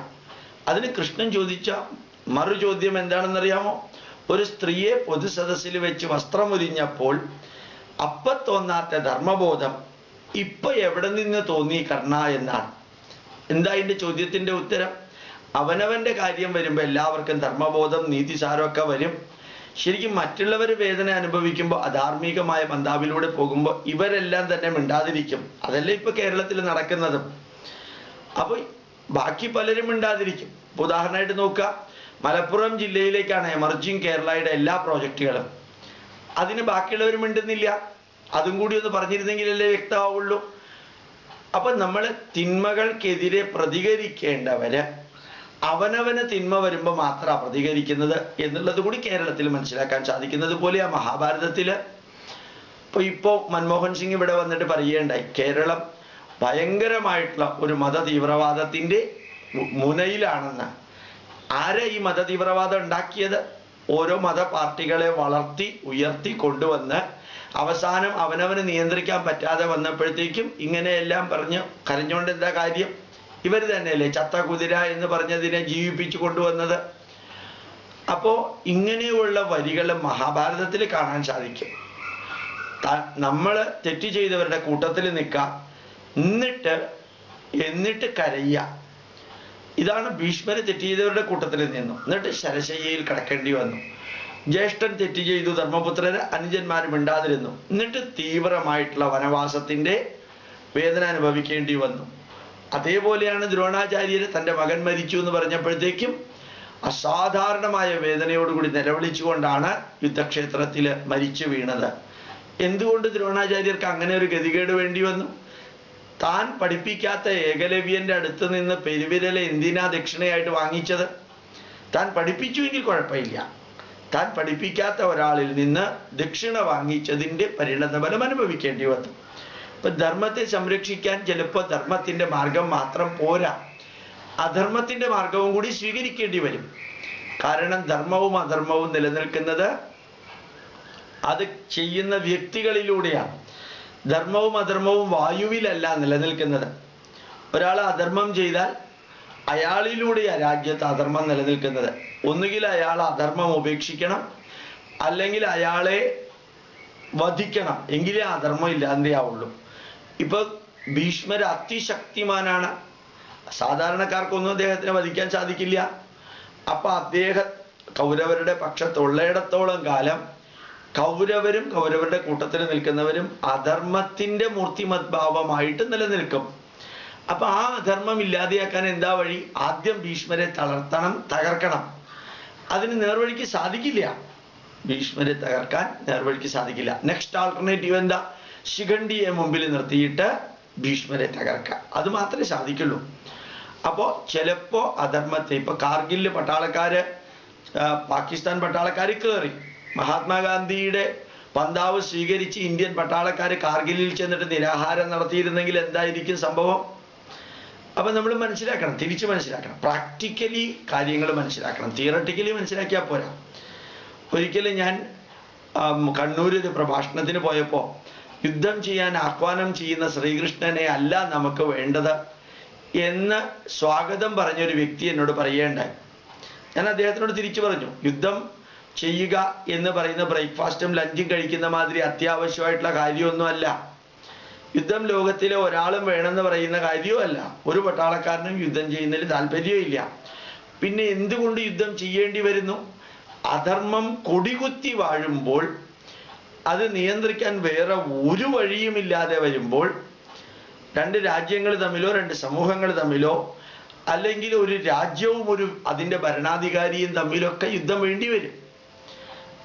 അതിന് കൃഷ്ണൻ ചോദിച്ച മറു ചോദ്യം എന്താണെന്നറിയാമോ? ഒരു സ്ത്രീയെ പൊതുസദസ്സിൽ വെച്ച് വസ്ത്രമൊരിഞ്ഞപ്പോൾ അപ്പ തോന്നാത്ത ധർമ്മബോധം ഇപ്പൊ എവിടെ നിന്ന് തോന്നി കർണ എന്നാണ്. എന്താ അതിന്റെ ചോദ്യത്തിന്റെ ഉത്തരം? അവനവന്റെ കാര്യം വരുമ്പോൾ എല്ലാവർക്കും ധർമ്മബോധം നീതിസാരമൊക്കെ വരും. ശരിക്കും മറ്റുള്ളവർ വേദന അനുഭവിക്കുമ്പോൾ അധാർമികമായ പന്താവിലൂടെ പോകുമ്പോൾ ഇവരെല്ലാം തന്നെ മിണ്ടാതിരിക്കും. അതല്ലേ ഇപ്പൊ കേരളത്തിൽ നടക്കുന്നതും. അപ്പൊ ബാക്കി പലരും മിണ്ടാതിരിക്കും. ഉദാഹരണമായിട്ട് നോക്കുക, മലപ്പുറം ജില്ലയിലേക്കാണ് എമർജിങ് കേരളയുടെ എല്ലാ പ്രോജക്റ്റുകളും. അതിന് ബാക്കിയുള്ളവർ മിണ്ടുന്നില്ല. അതും കൂടി ഒന്ന് പറഞ്ഞിരുന്നെങ്കിലല്ലേ വ്യക്തമാവുള്ളൂ. അപ്പൊ നമ്മൾ തിന്മകൾക്കെതിരെ പ്രതികരിക്കേണ്ടവര് അവനവന് തിന്മ വരുമ്പോൾ മാത്രമാണ് പ്രതികരിക്കുന്നത് എന്നുള്ളത് കൂടി കേരളത്തിൽ മനസ്സിലാക്കാൻ സാധിക്കുന്നത് പോലെയാ മഹാഭാരതത്തില്. ഇപ്പോ മൻമോഹൻ സിംഗ് ഇവിടെ വന്നിട്ട് പറയുകയുണ്ടായി, കേരളം ഭയങ്കരമായിട്ടുള്ള ഒരു മത തീവ്രവാദത്തിന്റെ മുനയിലാണെന്ന്. ആരാ ഈ മത തീവ്രവാദം ഉണ്ടാക്കിയത്? ഓരോ മത പാർട്ടികളെ വളർത്തി ഉയർത്തി കൊണ്ടുവന്ന് അവസാനം അവനവന് നിയന്ത്രിക്കാൻ പറ്റാതെ വന്നപ്പോഴത്തേക്കും ഇങ്ങനെയെല്ലാം പറഞ്ഞ് കരഞ്ഞുകൊണ്ട് എന്താ കാര്യം? ഇവർ തന്നെയല്ലേ ചത്ത കുതിര എന്ന് പറഞ്ഞതിനെ ജീവിപ്പിച്ചു കൊണ്ടുവന്നത്. അപ്പോ ഇങ്ങനെയുള്ള വരികൾ മഹാഭാരതത്തിൽ കാണാൻ സാധിക്കും. നമ്മൾ തെറ്റ് ചെയ്തവരുടെ കൂട്ടത്തിൽ നിൽക്കുക, എന്നിട്ട് കരയുക. ഇതാണ് ഭീഷ്മര് തെറ്റ് ചെയ്തവരുടെ കൂട്ടത്തിൽ നിന്നു. എന്നിട്ട് ശരശയ്യയിൽ കിടക്കേണ്ടി വന്നു. ജ്യേഷ്ഠൻ തെറ്റ് ചെയ്തു, ധർമ്മപുത്രര് അനുജന്മാർ മിണ്ടാതിരുന്നു. എന്നിട്ട് തീവ്രമായിട്ടുള്ള വനവാസത്തിന്റെ വേദന അനുഭവിക്കേണ്ടി വന്നു. അതേപോലെയാണ് ദ്രോണാചാര്യര് തൻ്റെ മകൻ മരിച്ചു എന്ന് പറഞ്ഞപ്പോഴത്തേക്കും അസാധാരണമായ വേദനയോടുകൂടി നിലവിളിച്ചുകൊണ്ടാണ് യുദ്ധക്ഷേത്രത്തിൽ മരിച്ചു വീണത്. എന്തുകൊണ്ട് ദ്രോണാചാര്യർക്ക് അങ്ങനെ ഒരു ഗതികേട് വേണ്ടി വന്നു? താൻ പഠിപ്പിക്കാത്ത ഏകലവ്യന്റെ അടുത്ത് നിന്ന് പെരുവിരൽ എന്തിനാ ദക്ഷിണയായിട്ട് വാങ്ങിച്ചത്? താൻ പഠിപ്പിച്ചുവെങ്കിൽ കുഴപ്പമില്ല. താൻ പഠിപ്പിക്കാത്ത ഒരാളിൽ നിന്ന് ദക്ഷിണ വാങ്ങിച്ചതിൻ്റെ പരിണതഫലം അനുഭവിക്കേണ്ടി വന്നു. ഇപ്പൊ ധർമ്മത്തെ സംരക്ഷിക്കാൻ ചിലപ്പോൾ ധർമ്മത്തിന്റെ മാർഗം മാത്രം പോരാ, അധർമ്മത്തിന്റെ മാർഗവും കൂടി സ്വീകരിക്കേണ്ടി വരും. കാരണം ധർമ്മവും അധർമ്മവും നിലനിൽക്കുന്നത് അത് ചെയ്യുന്ന വ്യക്തികളിലൂടെയാണ്. ധർമ്മവും അധർമ്മവും വായുവിലല്ല നിലനിൽക്കുന്നത്. ഒരാൾ അധർമ്മം ചെയ്താൽ അയാളിലൂടെയാണ് രാജ്യത്ത് അധർമ്മം നിലനിൽക്കുന്നത്. ഒന്നുകിൽ അയാൾ അധർമ്മം ഉപേക്ഷിക്കണം, അല്ലെങ്കിൽ അയാളെ വധിക്കണം, എങ്കിലേ അധർമ്മം ഇല്ലാതെയാവുള്ളൂ. ഇപ്പൊ ഭീഷ്മർ അതിശക്തിമാനാണ്, സാധാരണക്കാർക്കൊന്നും അദ്ദേഹത്തിനെ വധിക്കാൻ സാധിക്കില്ല. അപ്പൊ അദ്ദേഹം കൗരവരുടെ പക്ഷത്തുള്ളയിടത്തോളം കാലം കൗരവരും കൗരവരുടെ കൂട്ടത്തിൽ നിൽക്കുന്നവരും അധർമ്മത്തിന്റെ മൂർത്തിമദ്ഭാവമായിട്ട് നിലനിൽക്കും. അപ്പൊ ആ അധർമ്മം ഇല്ലാതെയാക്കാൻ എന്താ വഴി? ആദ്യം ഭീഷ്മരെ തളർത്തണം, തകർക്കണം. അതിന് നേർവഴിക്ക് സാധിക്കില്ല. ഭീഷ്മരെ തകർക്കാൻ നേർവഴിക്ക് സാധിക്കില്ല. നെക്സ്റ്റ് ആൾട്ടർനേറ്റീവ് എന്താ? ശിഖണ്ഡിയെ മുമ്പിൽ നിർത്തിയിട്ട് ഭീഷ്മരെ തകർക്കുക. അത് മാത്രമേ സാധിക്കുള്ളൂ. അപ്പോ ചിലപ്പോ അധർമ്മത്തെ, ഇപ്പൊ കാർഗിലില് പട്ടാളക്കാര്, പാകിസ്ഥാൻ പട്ടാളക്കാര് കയറി മഹാത്മാഗാന്ധിയുടെ പന്താവ് സ്വീകരിച്ച് ഇന്ത്യൻ പട്ടാളക്കാര് കാർഗിലിൽ ചെന്നിട്ട് നിരാഹാരം നടത്തിയിരുന്നെങ്കിൽ എന്തായിരിക്കും സംഭവം? അപ്പൊ നമ്മൾ മനസ്സിലാക്കണം, തിരിച്ചു മനസ്സിലാക്കണം, പ്രാക്ടിക്കലി കാര്യങ്ങൾ മനസ്സിലാക്കണം. തിയറട്ടിക്കലി മനസ്സിലാക്കിയാൽ പോരാ. ഒരിക്കലും ഞാൻ കണ്ണൂരിൽ പ്രഭാഷണത്തിന് പോയപ്പോ യുദ്ധം ചെയ്യാൻ ആഹ്വാനം ചെയ്യുന്ന ശ്രീകൃഷ്ണനെ അല്ല നമുക്ക് വേണ്ടത് എന്ന് സ്വാഗതം പറഞ്ഞൊരു വ്യക്തി എന്നോട് പറയേണ്ടായി. ഞാൻ അദ്ദേഹത്തിനോട് തിരിച്ചു പറഞ്ഞു, യുദ്ധം ചെയ്യുക എന്ന് പറയുന്ന ബ്രേക്ക്ഫാസ്റ്റും ലഞ്ചും കഴിക്കുന്ന മാതിരി അത്യാവശ്യമായിട്ടുള്ള കാര്യമൊന്നുമല്ല. യുദ്ധം ലോകത്തിലെ ഒരാളും വേണമെന്ന് പറയുന്ന കാര്യവുമല്ല. ഒരു പട്ടാളക്കാരനും യുദ്ധം ചെയ്യുന്നതിൽ താല്പര്യമില്ല. പിന്നെ എന്തുകൊണ്ട് യുദ്ധം ചെയ്യേണ്ടി വരുന്നു? അധർമ്മം കൊടികുത്തി വാഴുമ്പോൾ, അത് നിയന്ത്രിക്കാൻ വേറെ ഒരു വഴിയുമില്ലാതെ വരുമ്പോൾ, രണ്ട് രാജ്യങ്ങൾ തമ്മിലോ രണ്ട് സമൂഹങ്ങൾ തമ്മിലോ അല്ലെങ്കിൽ ഒരു രാജ്യവും അതിൻ്റെ ഭരണാധികാരിയും തമ്മിലൊക്കെ യുദ്ധം വേണ്ടി വരും.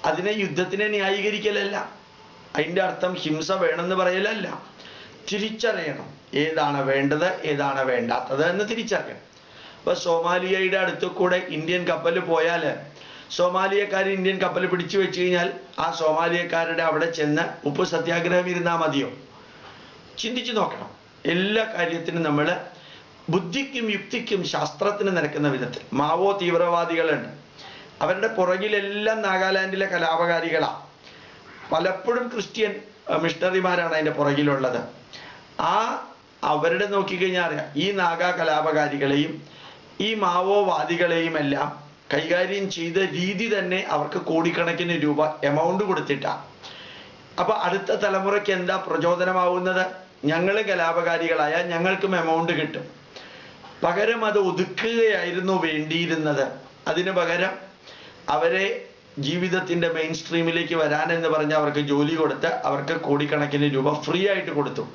അതിനെ യുദ്ധത്തിനെ ന്യായീകരിക്കലല്ല, അതിൻ്റെ അർത്ഥം ഹിംസ വേണമെന്ന് പറയലല്ല. തിരിച്ചറിയണം ഏതാണ് വേണ്ടത് ഏതാണ് വേണ്ടാത്തത് എന്ന് തിരിച്ചറിയണം. ഇപ്പൊ സോമാലിയയുടെ അടുത്തു കൂടെ ഇന്ത്യൻ കപ്പൽ പോയാൽ സോമാലിയക്കാർ ഇന്ത്യൻ കപ്പൽ പിടിച്ചു വെച്ച് കഴിഞ്ഞാൽ ആ സോമാലിയക്കാരുടെ അവിടെ ചെന്ന് ഉപ്പ് സത്യാഗ്രഹം ഇരുന്നാൽ മതിയോ? ചിന്തിച്ചു നോക്കണം. എല്ലാ കാര്യത്തിനും നമ്മൾ ബുദ്ധിക്കും യുക്തിക്കും ശാസ്ത്രത്തിന് നിരക്കുന്ന വിധത്തിൽ. മാവോ തീവ്രവാദികളുണ്ട്, അവരുടെ പുറകിലെല്ലാം നാഗാലാൻഡിലെ കലാപകാരികളാണ്. പലപ്പോഴും ക്രിസ്ത്യൻ മിഷണറിമാരാണ് അതിൻ്റെ പുറകിലുള്ളത്. അവരുടെ നോക്കിക്കഴിഞ്ഞാൽ അറിയാം, ഈ നാഗാ കലാപകാരികളെയും ഈ മാവോവാദികളെയും എല്ലാം കൈകാര്യം ചെയ്ത രീതി തന്നെ അവർക്ക് കോടിക്കണക്കിന് രൂപ എമൗണ്ട് കൊടുത്തിട്ടാണ്. അപ്പൊ അടുത്ത തലമുറയ്ക്ക് എന്താ പ്രചോദനമാവുന്നത്? ഞങ്ങൾ കലാപകാരികളായ ഞങ്ങൾക്കും എമൗണ്ട് കിട്ടും. പകരം അത് ഒതുക്കുകയായിരുന്നു വേണ്ടിയിരുന്നത്. അതിന് പകരം അവരെ ജീവിതത്തിന്റെ മെയിൻ സ്ട്രീമിലേക്ക് വരാനെന്ന് പറഞ്ഞ് അവർക്ക് ജോലി കൊടുത്ത് അവർക്ക് കോടിക്കണക്കിന് രൂപ ഫ്രീ ആയിട്ട് കൊടുത്തു.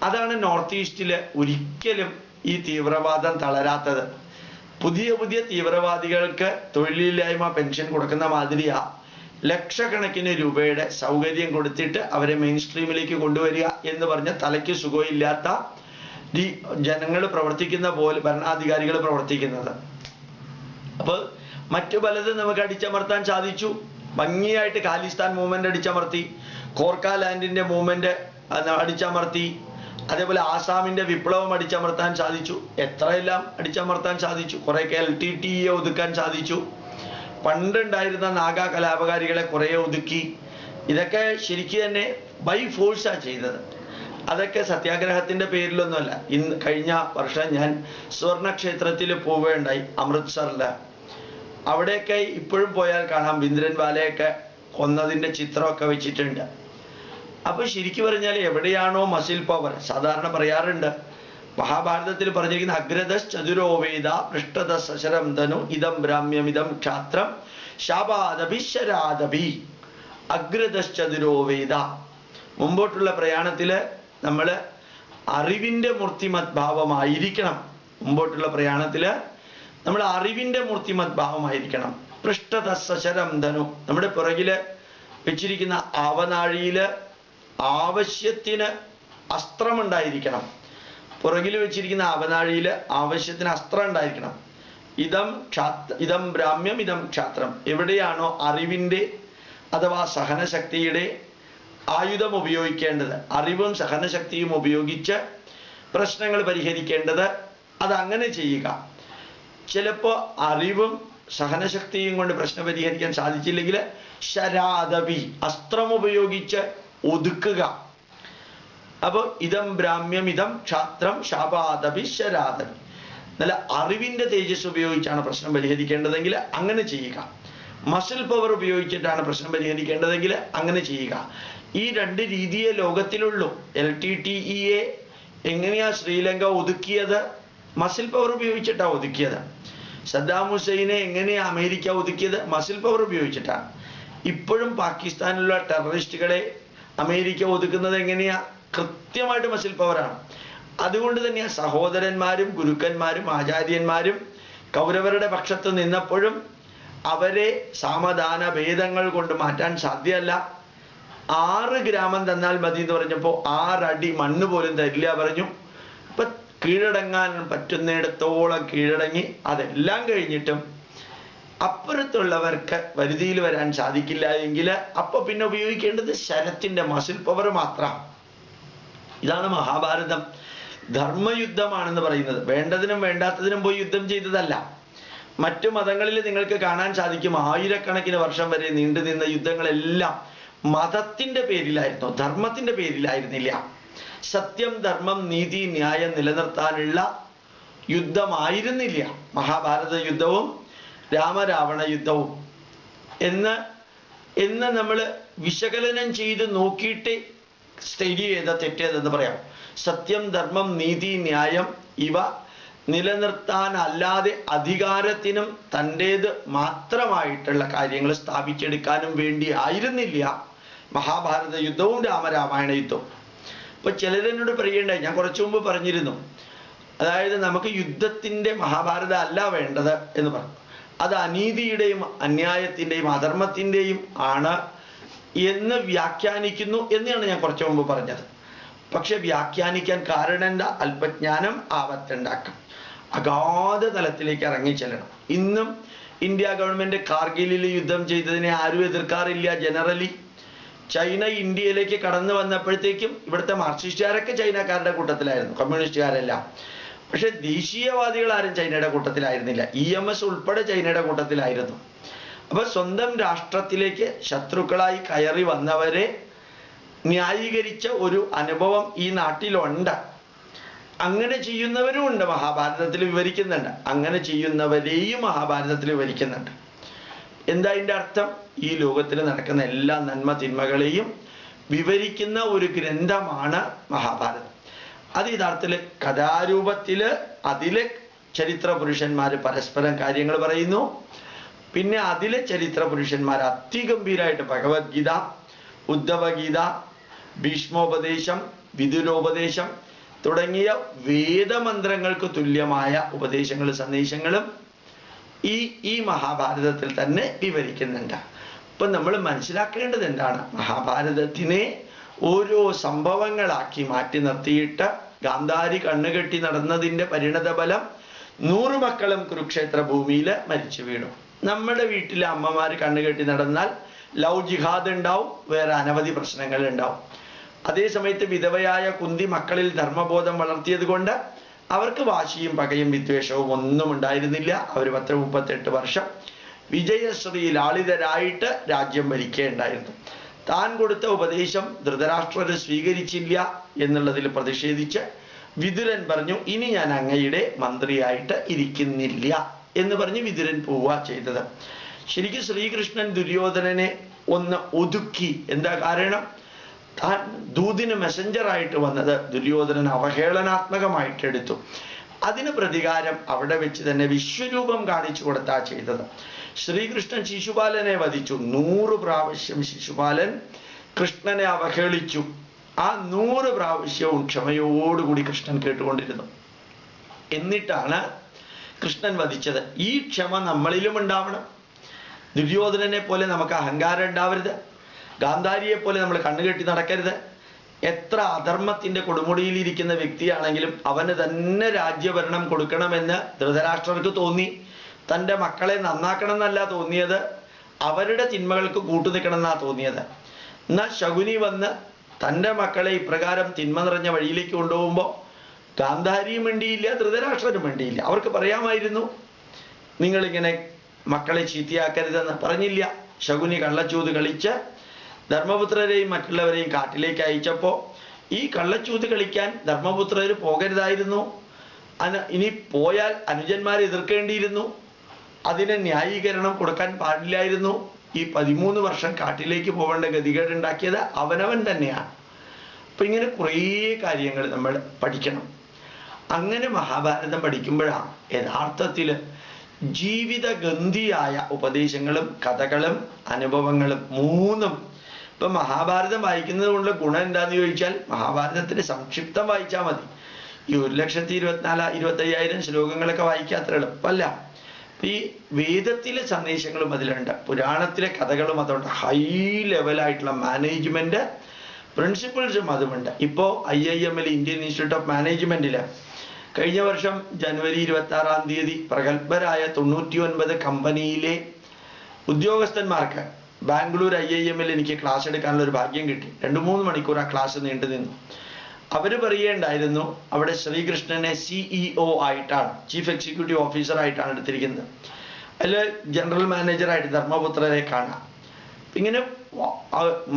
അതാണ് നോർത്ത് ഈസ്റ്റില് ഒരിക്കലും ഈ തീവ്രവാദം തളരാത്തത്. പുതിയ പുതിയ തീവ്രവാദികൾക്ക് തൊഴിലില്ലായ്മ പെൻഷൻ കൊടുക്കുന്ന മാതിരിയാ ലക്ഷക്കണക്കിന് രൂപയുടെ സൗകര്യം കൊടുത്തിട്ട് അവരെ മെയിൻ സ്ട്രീമിലേക്ക് കൊണ്ടുവരിക എന്ന് പറഞ്ഞ തലയ്ക്ക് സുഖമില്ലാത്ത ജനങ്ങൾ പ്രവർത്തിക്കുന്ന പോലെ ഭരണാധികാരികൾ പ്രവർത്തിക്കുന്നത്. അപ്പൊ മറ്റു പലതും നമുക്ക് അടിച്ചമർത്താൻ സാധിച്ചു. ഭംഗിയായിട്ട് ഖാലിസ്ഥാൻ മൂവ്മെന്റ് അടിച്ചമർത്തി, കോർക്ക ലാൻഡിന്റെ മൂവ്മെന്റ് അടിച്ചമർത്തി, അതേപോലെ ആസാമിന്റെ വിപ്ലവം അടിച്ചമർത്താൻ സാധിച്ചു. എത്രയെല്ലാം അടിച്ചമർത്താൻ സാധിച്ചു. കുറേയൊക്കെ LTTE ഒതുക്കാൻ സാധിച്ചു. പണ്ടുണ്ടായിരുന്ന നാഗാ കലാപകാരികളെ കുറേ ഒതുക്കി. ഇതൊക്കെ ശരിക്കും തന്നെ ബൈ ഫോഴ്സാണ് ചെയ്തത്. അതൊക്കെ സത്യാഗ്രഹത്തിന്റെ പേരിലൊന്നുമല്ല. കഴിഞ്ഞ വർഷം ഞാൻ സ്വർണക്ഷേത്രത്തിൽ പോവുകയുണ്ടായി. അമൃത്സറില് അവിടെയൊക്കെ ഇപ്പോഴും പോയാൽ കാണാം ഭിന്ദ്രൻവാലയൊക്കെ കൊന്നതിൻ്റെ ചിത്രമൊക്കെ വെച്ചിട്ടുണ്ട്. അപ്പൊ ശരിക്കും പറഞ്ഞാൽ എവിടെയാണോ മസിൽ പവർ, സാധാരണ പറയാറുണ്ട് മഹാഭാരതത്തിൽ പറഞ്ഞിരിക്കുന്ന അഗ്രദശ് ചതുരോവേദ പൃഷ്ഠത സശരം ധനു ഇതം ബ്രാഹ്മ്യമിതം ക്ഷാത്രം ശാപാദഭി ശരാദഭി. അഗ്രദശ് ചതുരോവേദ, മുമ്പോട്ടുള്ള പ്രയാണത്തില് നമ്മൾ അറിവിന്റെ മൂർത്തിമത് ഭാവമായിരിക്കണം. മുമ്പോട്ടുള്ള പ്രയാണത്തില് നമ്മൾ അറിവിന്റെ മൂർത്തിമത് ഭാവമായിരിക്കണം. പൃഷ്ഠത സശരം ധനു, നമ്മുടെ പുറകില് വെച്ചിരിക്കുന്ന ആവനാഴിയില് ആവശ്യത്തിന് അസ്ത്രമുണ്ടായിരിക്കണം. പുറകിൽ വെച്ചിരിക്കുന്ന ആവനാഴിയില് ആവശ്യത്തിന് അസ്ത്രം ഉണ്ടായിരിക്കണം. ഇതം ബ്രാഹ്മ്യം ഇതം ക്ഷാത്രം. എവിടെയാണോ അറിവിന്റെ അഥവാ സഹനശക്തിയുടെ ആയുധം ഉപയോഗിക്കേണ്ടത്, അറിവും സഹനശക്തിയും ഉപയോഗിച്ച് പ്രശ്നങ്ങൾ പരിഹരിക്കേണ്ടത്, അതങ്ങനെ ചെയ്യുക. ചിലപ്പോ അറിവും സഹനശക്തിയും കൊണ്ട് പ്രശ്നം പരിഹരിക്കാൻ സാധിച്ചില്ലെങ്കിൽ ശരാദവി, അസ്ത്രം ഉപയോഗിച്ച് ഒതുക്കുക. അപ്പൊ ഇതം ബ്രാഹ്മ്യം ഇതം ക്ഷാത്രം ശാപാദവി ശരാദവി. നല്ല അറിവിന്റെ തേജസ് ഉപയോഗിച്ചാണ് പ്രശ്നം പരിഹരിക്കേണ്ടതെങ്കിൽ അങ്ങനെ ചെയ്യുക. മസിൽ പവർ ഉപയോഗിച്ചിട്ടാണ് പ്രശ്നം പരിഹരിക്കേണ്ടതെങ്കിൽ അങ്ങനെ ചെയ്യുക. ഈ രണ്ട് രീതിയെ ലോകത്തിലുള്ളൂ. LTTE എങ്ങനെയാ ശ്രീലങ്ക ഒതുക്കിയത്? മസിൽ പവർ ഉപയോഗിച്ചിട്ടാണ് ഒതുക്കിയത്. സദ്ദാം ഹുസൈനെ എങ്ങനെയാ അമേരിക്ക ഒതുക്കിയത്? മസിൽ പവർ ഉപയോഗിച്ചിട്ടാണ്. ഇപ്പോഴും പാകിസ്ഥാനിലുള്ള ടെററിസ്റ്റുകളെ അമേരിക്ക ഒതുക്കുന്നത് എങ്ങനെയാ? കൃത്യമായിട്ട് മസിൽ പവറാണ്. അതുകൊണ്ട് തന്നെയാ സഹോദരന്മാരും ഗുരുക്കന്മാരും ആചാര്യന്മാരും കൗരവരുടെ പക്ഷത്ത് നിന്നപ്പോഴും അവരെ സാമദാന ഭേദങ്ങൾ കൊണ്ട് മാറ്റാൻ സാധ്യമല്ല. 6 ഗ്രാമം തന്നാൽ മതി എന്ന് പറഞ്ഞപ്പോൾ 6 അടി മണ്ണ് പോലും തരില്ല പറഞ്ഞു. ഇപ്പൊ കീഴടങ്ങാൻ പറ്റുന്നിടത്തോളം കീഴടങ്ങി. അതെല്ലാം കഴിഞ്ഞിട്ടും അപ്പുറത്തുള്ളവർക്ക് വരുതിയിൽ വരാൻ സാധിക്കില്ല എങ്കിൽ അപ്പൊ പിന്നെ ഉപയോഗിക്കേണ്ടത് ശരത്തിന്റെ മസിൽ പവർ മാത്രം. ഇതാണ് മഹാഭാരതം. ധർമ്മയുദ്ധമാണെന്ന് പറയുന്നത്. വേണ്ടതിനും വേണ്ടാത്തതിനും പോയി യുദ്ധം ചെയ്തതല്ല. മറ്റു മതങ്ങളിൽ നിങ്ങൾക്ക് കാണാൻ സാധിക്കും ആയിരക്കണക്കിന് വർഷം വരെ നീണ്ടു നിന്ന യുദ്ധങ്ങളെല്ലാം മതത്തിന്റെ പേരിലായിരുന്നു, ധർമ്മത്തിന്റെ പേരിലായിരുന്നില്ല. സത്യം ധർമ്മം നീതി ന്യായം നിലനിർത്താനുള്ള യുദ്ധമായിരുന്നില്ല മഹാഭാരത യുദ്ധവും രാമരാവണ യുദ്ധവും. എന്ന് നമ്മൾ വിശകലനം ചെയ്ത് നോക്കിയിട്ട് സ്റ്റഡി ചെയ്ത തെറ്റേതെന്ന് പറയാം. സത്യം ധർമ്മം നീതി ന്യായം ഇവ നിലനിർത്താൻ അല്ലാതെ അധികാരത്തിനും തൻ്റേത് മാത്രമായിട്ടുള്ള കാര്യങ്ങൾ സ്ഥാപിച്ചെടുക്കാനും വേണ്ടി ആയിരുന്നില്ല മഹാഭാരത യുദ്ധവും രാമരാമായണ യുദ്ധവും. ഇപ്പൊ ചിലരെന്നോട് പറയണ്ടായി, ഞാൻ കുറച്ചു മുമ്പ് പറഞ്ഞിരുന്നു, അതായത് നമുക്ക് യുദ്ധത്തിന്റെ മഹാഭാരത അല്ല വേണ്ടത് എന്ന് പറഞ്ഞു. അത് അനീതിയുടെയും അന്യായത്തിന്റെയും അധർമ്മത്തിന്റെയും ആണ് എന്ന് വ്യാഖ്യാനിക്കുന്നു എന്നാണ് ഞാൻ കുറച്ചു മുമ്പ് പറഞ്ഞത്. പക്ഷെ വ്യാഖ്യാനിക്കാൻ കാരണം എന്താ? അല്പജ്ഞാനം ആപത്തുണ്ടാക്കും. അഗാധ തലത്തിലേക്ക് ഇറങ്ങിച്ചെല്ലണം. ഇന്നും ഇന്ത്യ ഗവൺമെന്റ് കാർഗിലിൽ യുദ്ധം ചെയ്തതിനെ ആരും എതിർക്കാറില്ല. ജനറലി ചൈന ഇന്ത്യയിലേക്ക് കടന്നു വന്നപ്പോഴത്തേക്കും ഇവിടുത്തെ മാർക്സിസ്റ്റുകാരൊക്കെ ചൈനക്കാരുടെ കൂട്ടത്തിലായിരുന്നു, കമ്മ്യൂണിസ്റ്റുകാരെല്ലാം. പക്ഷെ ദേശീയവാദികൾ ആരും ചൈനയുടെ കൂട്ടത്തിലായിരുന്നില്ല. EMS ഉൾപ്പെടെ ചൈനയുടെ കൂട്ടത്തിലായിരുന്നു. അപ്പൊ സ്വന്തം രാഷ്ട്രത്തിലേക്ക് ശത്രുക്കളായി കയറി വന്നവരെ ന്യായീകരിച്ച ഒരു അനുഭവം ഈ നാട്ടിലുണ്ട്. അങ്ങനെ ചെയ്യുന്നവരും ഉണ്ട്, മഹാഭാരതത്തിൽ വിവരിക്കുന്നുണ്ട്. അങ്ങനെ ചെയ്യുന്നവരെയും മഹാഭാരതത്തിൽ വിവരിക്കുന്നുണ്ട്. എന്താ അതിൻ്റെ അർത്ഥം? ഈ ലോകത്തിൽ നടക്കുന്ന എല്ലാ നന്മ തിന്മകളെയും വിവരിക്കുന്ന ഒരു ഗ്രന്ഥമാണ് മഹാഭാരതം. അത് യഥാർത്ഥത്തിൽ കഥാരൂപത്തില് അതിലെ ചരിത്ര പുരുഷന്മാർ പരസ്പരം കാര്യങ്ങൾ പറയുന്നു. പിന്നെ അതിലെ ചരിത്ര പുരുഷന്മാർ അതിഗംഭീരമായിട്ട് ഭഗവത്ഗീത, ഉദ്ധവഗീത, ഭീഷ്മോപദേശം, വിദുരോപദേശം തുടങ്ങിയ വേദമന്ത്രങ്ങൾക്ക് തുല്യമായ ഉപദേശങ്ങളും സന്ദേശങ്ങളും ഈ മഹാഭാരതത്തിൽ തന്നെ വിവരിക്കുന്നുണ്ട്. ഇപ്പൊ നമ്മൾ മനസ്സിലാക്കേണ്ടത് എന്താണ്? മഹാഭാരതത്തിനെ ഓരോ സംഭവങ്ങളാക്കി മാറ്റി നിർത്തിയിട്ട് ഗാന്ധാരി കണ്ണുകെട്ടി നടന്നതിന്റെ പരിണത ഫലം 100 മക്കളും കുരുക്ഷേത്ര ഭൂമിയിൽ മരിച്ചു വീണു. നമ്മുടെ വീട്ടിലെ അമ്മമാര് കണ്ണുകെട്ടി നടന്നാൽ ലവ് ജിഹാദ് ഉണ്ടാവും, വേറെ അനവധി പ്രശ്നങ്ങൾ ഉണ്ടാവും. അതേസമയത്ത് വിധവയായ കുന്തി മക്കളിൽ ധർമ്മബോധം വളർത്തിയത് കൊണ്ട് അവർക്ക് വാശിയും പകയും വിദ്വേഷവും ഒന്നും ഉണ്ടായിരുന്നില്ല. അവർ 38 വർഷം വിജയശ്രീ ലാളിതരായിട്ട് രാജ്യം ഭരിക്കുകയുണ്ടായിരുന്നു. താൻ കൊടുത്ത ഉപദേശം ധൃതരാഷ്ട്രർ സ്വീകരിച്ചില്ല എന്നുള്ളതിൽ പ്രതിഷേധിച്ച് വിതുരൻ പറഞ്ഞു, ഇനി ഞാൻ അങ്ങയുടെ മന്ത്രിയായിട്ട് ഇരിക്കുന്നില്ല എന്ന് പറഞ്ഞ് വിതുരൻ പോവുക ചെയ്തത്. ശരിക്കും ശ്രീകൃഷ്ണൻ ദുര്യോധനനെ ഒന്ന് ഒതുക്കി. എന്താ കാരണം? താൻ ദൂതിന് മെസ്സഞ്ചറായിട്ട് വന്നത് ദുര്യോധനൻ അവഹേളനാത്മകമായിട്ട് എടുത്തു. അതിന് പ്രതികാരം അവിടെ വെച്ച് തന്നെ വിശ്വരൂപം കാണിച്ചു കൊടുത്താ ചെയ്തത്. ശ്രീകൃഷ്ണൻ ശിശുപാലനെ വധിച്ചു. 100 പ്രാവശ്യം ശിശുപാലൻ കൃഷ്ണനെ അവഹേളിച്ചു. ആ 100 പ്രാവശ്യവും ക്ഷമയോടുകൂടി കൃഷ്ണൻ കേട്ടുകൊണ്ടിരുന്നു. എന്നിട്ടാണ് കൃഷ്ണൻ വധിച്ചത്. ഈ ക്ഷമ നമ്മളിലും ഉണ്ടാവണം. ദുര്യോധനനെ പോലെ നമുക്ക് അഹങ്കാരം ഉണ്ടാവരുത്. ഗാന്ധാരിയെ പോലെ നമ്മൾ കണ്ണുകെട്ടി നടക്കരുത്. എത്ര അധർമ്മത്തിന്റെ കൊടുമുടിയിലിരിക്കുന്ന വ്യക്തിയാണെങ്കിലും അവന് തന്നെ രാജ്യഭരണം കൊടുക്കണമെന്ന് ധൃതരാഷ്ട്രർക്ക് തോന്നി. തൻ്റെ മക്കളെ നന്നാക്കണം എന്നല്ല തോന്നിയത്, അവരുടെ തിന്മകൾക്ക് കൂട്ടുനിൽക്കണം എന്നാ തോന്നിയത്. എന്നാൽ ശകുനി വന്ന് തൻ്റെ മക്കളെ ഇപ്രകാരം തിന്മ നിറഞ്ഞ വഴിയിലേക്ക് കൊണ്ടുപോകുമ്പോൾ ഗാന്ധാരിയും വേണ്ടിയില്ല, ധൃതരാഷ്ട്രനും വേണ്ടിയില്ല. അവർക്ക് പറയാമായിരുന്നു, നിങ്ങളിങ്ങനെ മക്കളെ ചീത്തയാക്കരുതെന്ന്. പറഞ്ഞില്ല. ശകുനി കള്ളച്ചൂത് കളിച്ച് ധർമ്മപുത്രരെയും മറ്റുള്ളവരെയും കാട്ടിലേക്ക് അയച്ചപ്പോൾ ഈ കള്ളച്ചൂത് കളിക്കാൻ ധർമ്മപുത്രർ പോകരുതായിരുന്നു. ഇനി പോയാൽ അനുജന്മാരെ എതിർക്കേണ്ടിയിരുന്നു. അതിന് ന്യായീകരണം കൊടുക്കാൻ പാടില്ലായിരുന്നു. ഈ 13 വർഷം കാട്ടിലേക്ക് പോകേണ്ട ഗതികേടുണ്ടാക്കിയത് അവനവൻ തന്നെയാണ്. അപ്പൊ ഇങ്ങനെ കുറേ കാര്യങ്ങൾ നമ്മൾ പഠിക്കണം. അങ്ങനെ മഹാഭാരതം പഠിക്കുമ്പോഴാണ് യഥാർത്ഥത്തിൽ ജീവിതഗന്ധിയായ ഉപദേശങ്ങളും കഥകളും അനുഭവങ്ങളും മൂന്നും. ഇപ്പൊ മഹാഭാരതം വായിക്കുന്നത് കൊണ്ടുള്ള ഗുണം എന്താന്ന് ചോദിച്ചാൽ, മഹാഭാരതത്തിന് സംക്ഷിപ്തം വായിച്ചാൽ മതി. ഈ 1,24,25,000 ശ്ലോകങ്ങളൊക്കെ വായിക്കാൻ അത്ര എളുപ്പമല്ല. ഈ വേദത്തിലെ സന്ദേശങ്ങളും അതിലുണ്ട്, പുരാണത്തിലെ കഥകളും അതുണ്ട്. ഹൈ ലെവലായിട്ടുള്ള മാനേജ്മെന്റ് പ്രിൻസിപ്പിൾസും അതുമുണ്ട്. ഇപ്പോൾ IIM ഇന്ത്യൻ ഇൻസ്റ്റിറ്റ്യൂട്ട് ഓഫ് മാനേജ്മെന്റില് കഴിഞ്ഞ വർഷം ജനുവരി 26-ാം തീയതി പ്രഗത്ഭരായ 99 കമ്പനിയിലെ ഉദ്യോഗസ്ഥന്മാർക്ക് ബാംഗ്ലൂർ IIM എനിക്ക് ക്ലാസ് എടുക്കാനുള്ള ഒരു ഭാഗ്യം കിട്ടി. 2-3 മണിക്കൂർ ആ ക്ലാസ് നീണ്ടു നിന്നു. അവര് പറയുകയുണ്ടായിരുന്നു, അവിടെ ശ്രീകൃഷ്ണനെ CEO ആയിട്ടാണ്, ചീഫ് എക്സിക്യൂട്ടീവ് ഓഫീസർ ആയിട്ടാണ് എടുത്തിരിക്കുന്നത്. അതിൽ ജനറൽ മാനേജറായിട്ട് ധർമ്മപുത്രരെ കാണാം. ഇങ്ങനെ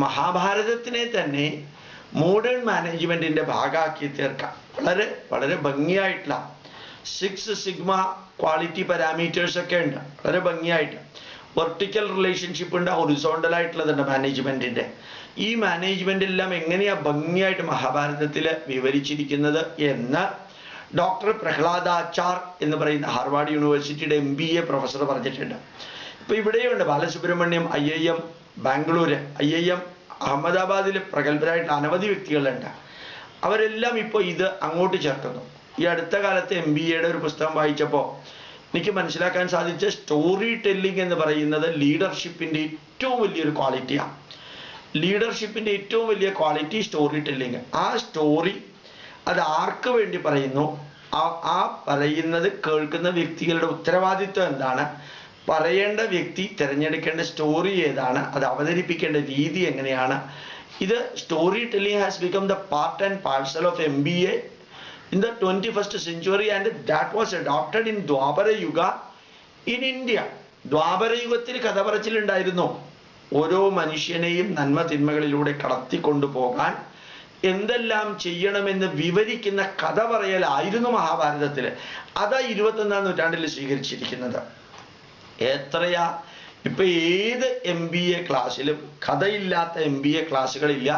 മഹാഭാരതത്തിനെ തന്നെ മോഡേൺ മാനേജ്മെന്റിന്റെ ഭാഗമാക്കി തീർക്കാം. വളരെ വളരെ ഭംഗിയായിട്ടുള്ള 6 സിഗ്മ ക്വാളിറ്റി പാരാമീറ്റേഴ്സ് ഒക്കെ ഉണ്ട്. വളരെ ഭംഗിയായിട്ട് വെർട്ടിക്കൽ റിലേഷൻഷിപ്പ് ഉണ്ട്, ഹൊറിസോണ്ടൽ ആയിട്ടുള്ളതുണ്ട് മാനേജ്മെന്റിന്റെ. ഈ മാനേജ്മെന്റ് എല്ലാം എങ്ങനെയാ ഭംഗിയായിട്ട് മഹാഭാരതത്തിൽ വിവരിച്ചിരിക്കുന്നത് എന്ന് ഡോക്ടർ പ്രഹ്ലാദാചാർ എന്ന് പറയുന്ന ഹാർവാർഡ് യൂണിവേഴ്സിറ്റിയുടെ MBA പ്രൊഫസർ പറഞ്ഞിട്ടുണ്ട്. ഇപ്പൊ ഇവിടെയുണ്ട് ബാലസുബ്രഹ്മണ്യം, IIM ബാംഗ്ലൂര്, IIM അഹമ്മദാബാദിൽ പ്രഗത്ഭരായിട്ട് അനവധി വ്യക്തികളുണ്ട്. അവരെല്ലാം ഇപ്പോൾ ഇത് അങ്ങോട്ട് ചേർക്കുന്നു. ഈ അടുത്ത കാലത്ത് MBAയുടെ ഒരു പുസ്തകം വായിച്ചപ്പോൾ എനിക്ക് മനസ്സിലാക്കാൻ സാധിച്ച സ്റ്റോറി ടെല്ലിംഗ് എന്ന് പറയുന്നത് ലീഡർഷിപ്പിന്റെ ഏറ്റവും വലിയൊരു ക്വാളിറ്റിയാണ്. ലീഡർഷിപ്പിന്റെ ഏറ്റവും വലിയ ക്വാളിറ്റി സ്റ്റോറി ടെല്ലിംഗ്. ആ സ്റ്റോറി അത് ആർക്ക് വേണ്ടി പറയുന്നു, ആ പറയുന്നത് കേൾക്കുന്ന വ്യക്തികളുടെ ഉത്തരവാദിത്വം എന്താണ്, പറയേണ്ട വ്യക്തി തിരഞ്ഞെടുക്കേണ്ട സ്റ്റോറി ഏതാണ്, അത് അവതരിപ്പിക്കേണ്ട രീതി എങ്ങനെയാണ്. ഇത് story telling has become the part and parcel of MBA in the 21st century, and that was adopted in Dwapara Yuga in India. Dvapara യുഗത്തിൽ കഥ പറച്ചിലുണ്ടായിരുന്നു. ഓരോ മനുഷ്യനെയും നന്മ തിന്മകളിലൂടെ കടത്തിക്കൊണ്ടുപോകാൻ എന്തെല്ലാം ചെയ്യണമെന്ന് വിവരിക്കുന്ന കഥ പറയലായിരുന്നു മഹാഭാരതത്തില്. അതാ 21ാം നൂറ്റാണ്ടിൽ സ്വീകരിച്ചിരിക്കുന്നത്. എത്രയാ ഇപ്പൊ ഏത് MBA ക്ലാസ്സിലും കഥയില്ലാത്ത MBA ക്ലാസ്സുകളില്ല.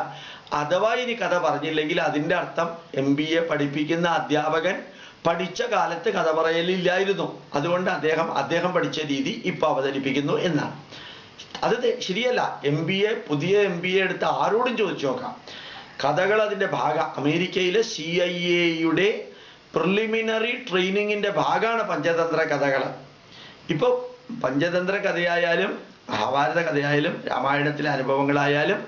അഥവാ ഇനി കഥ പറഞ്ഞില്ലെങ്കിൽ അതിൻ്റെ അർത്ഥം MBA പഠിപ്പിക്കുന്ന അധ്യാപകൻ പഠിച്ച കാലത്ത് കഥ പറയലില്ലായിരുന്നു. അതുകൊണ്ട് അദ്ദേഹം പഠിച്ച രീതി ഇപ്പൊ അവതരിപ്പിക്കുന്നു എന്നാണ്. അത് ശരിയല്ല. പുതിയ MBA എടുത്ത് ആരോടും ചോദിച്ചു നോക്കാം. കഥകൾ അതിൻ്റെ ഭാഗം. അമേരിക്കയിലെ CIA പ്രിലിമിനറി ട്രെയിനിങ്ങിന്റെ ഭാഗമാണ് പഞ്ചതന്ത്ര കഥകൾ. ഇപ്പൊ പഞ്ചതന്ത്ര കഥയായാലും മഹാഭാരത കഥയായാലും രാമായണത്തിലെ അനുഭവങ്ങളായാലും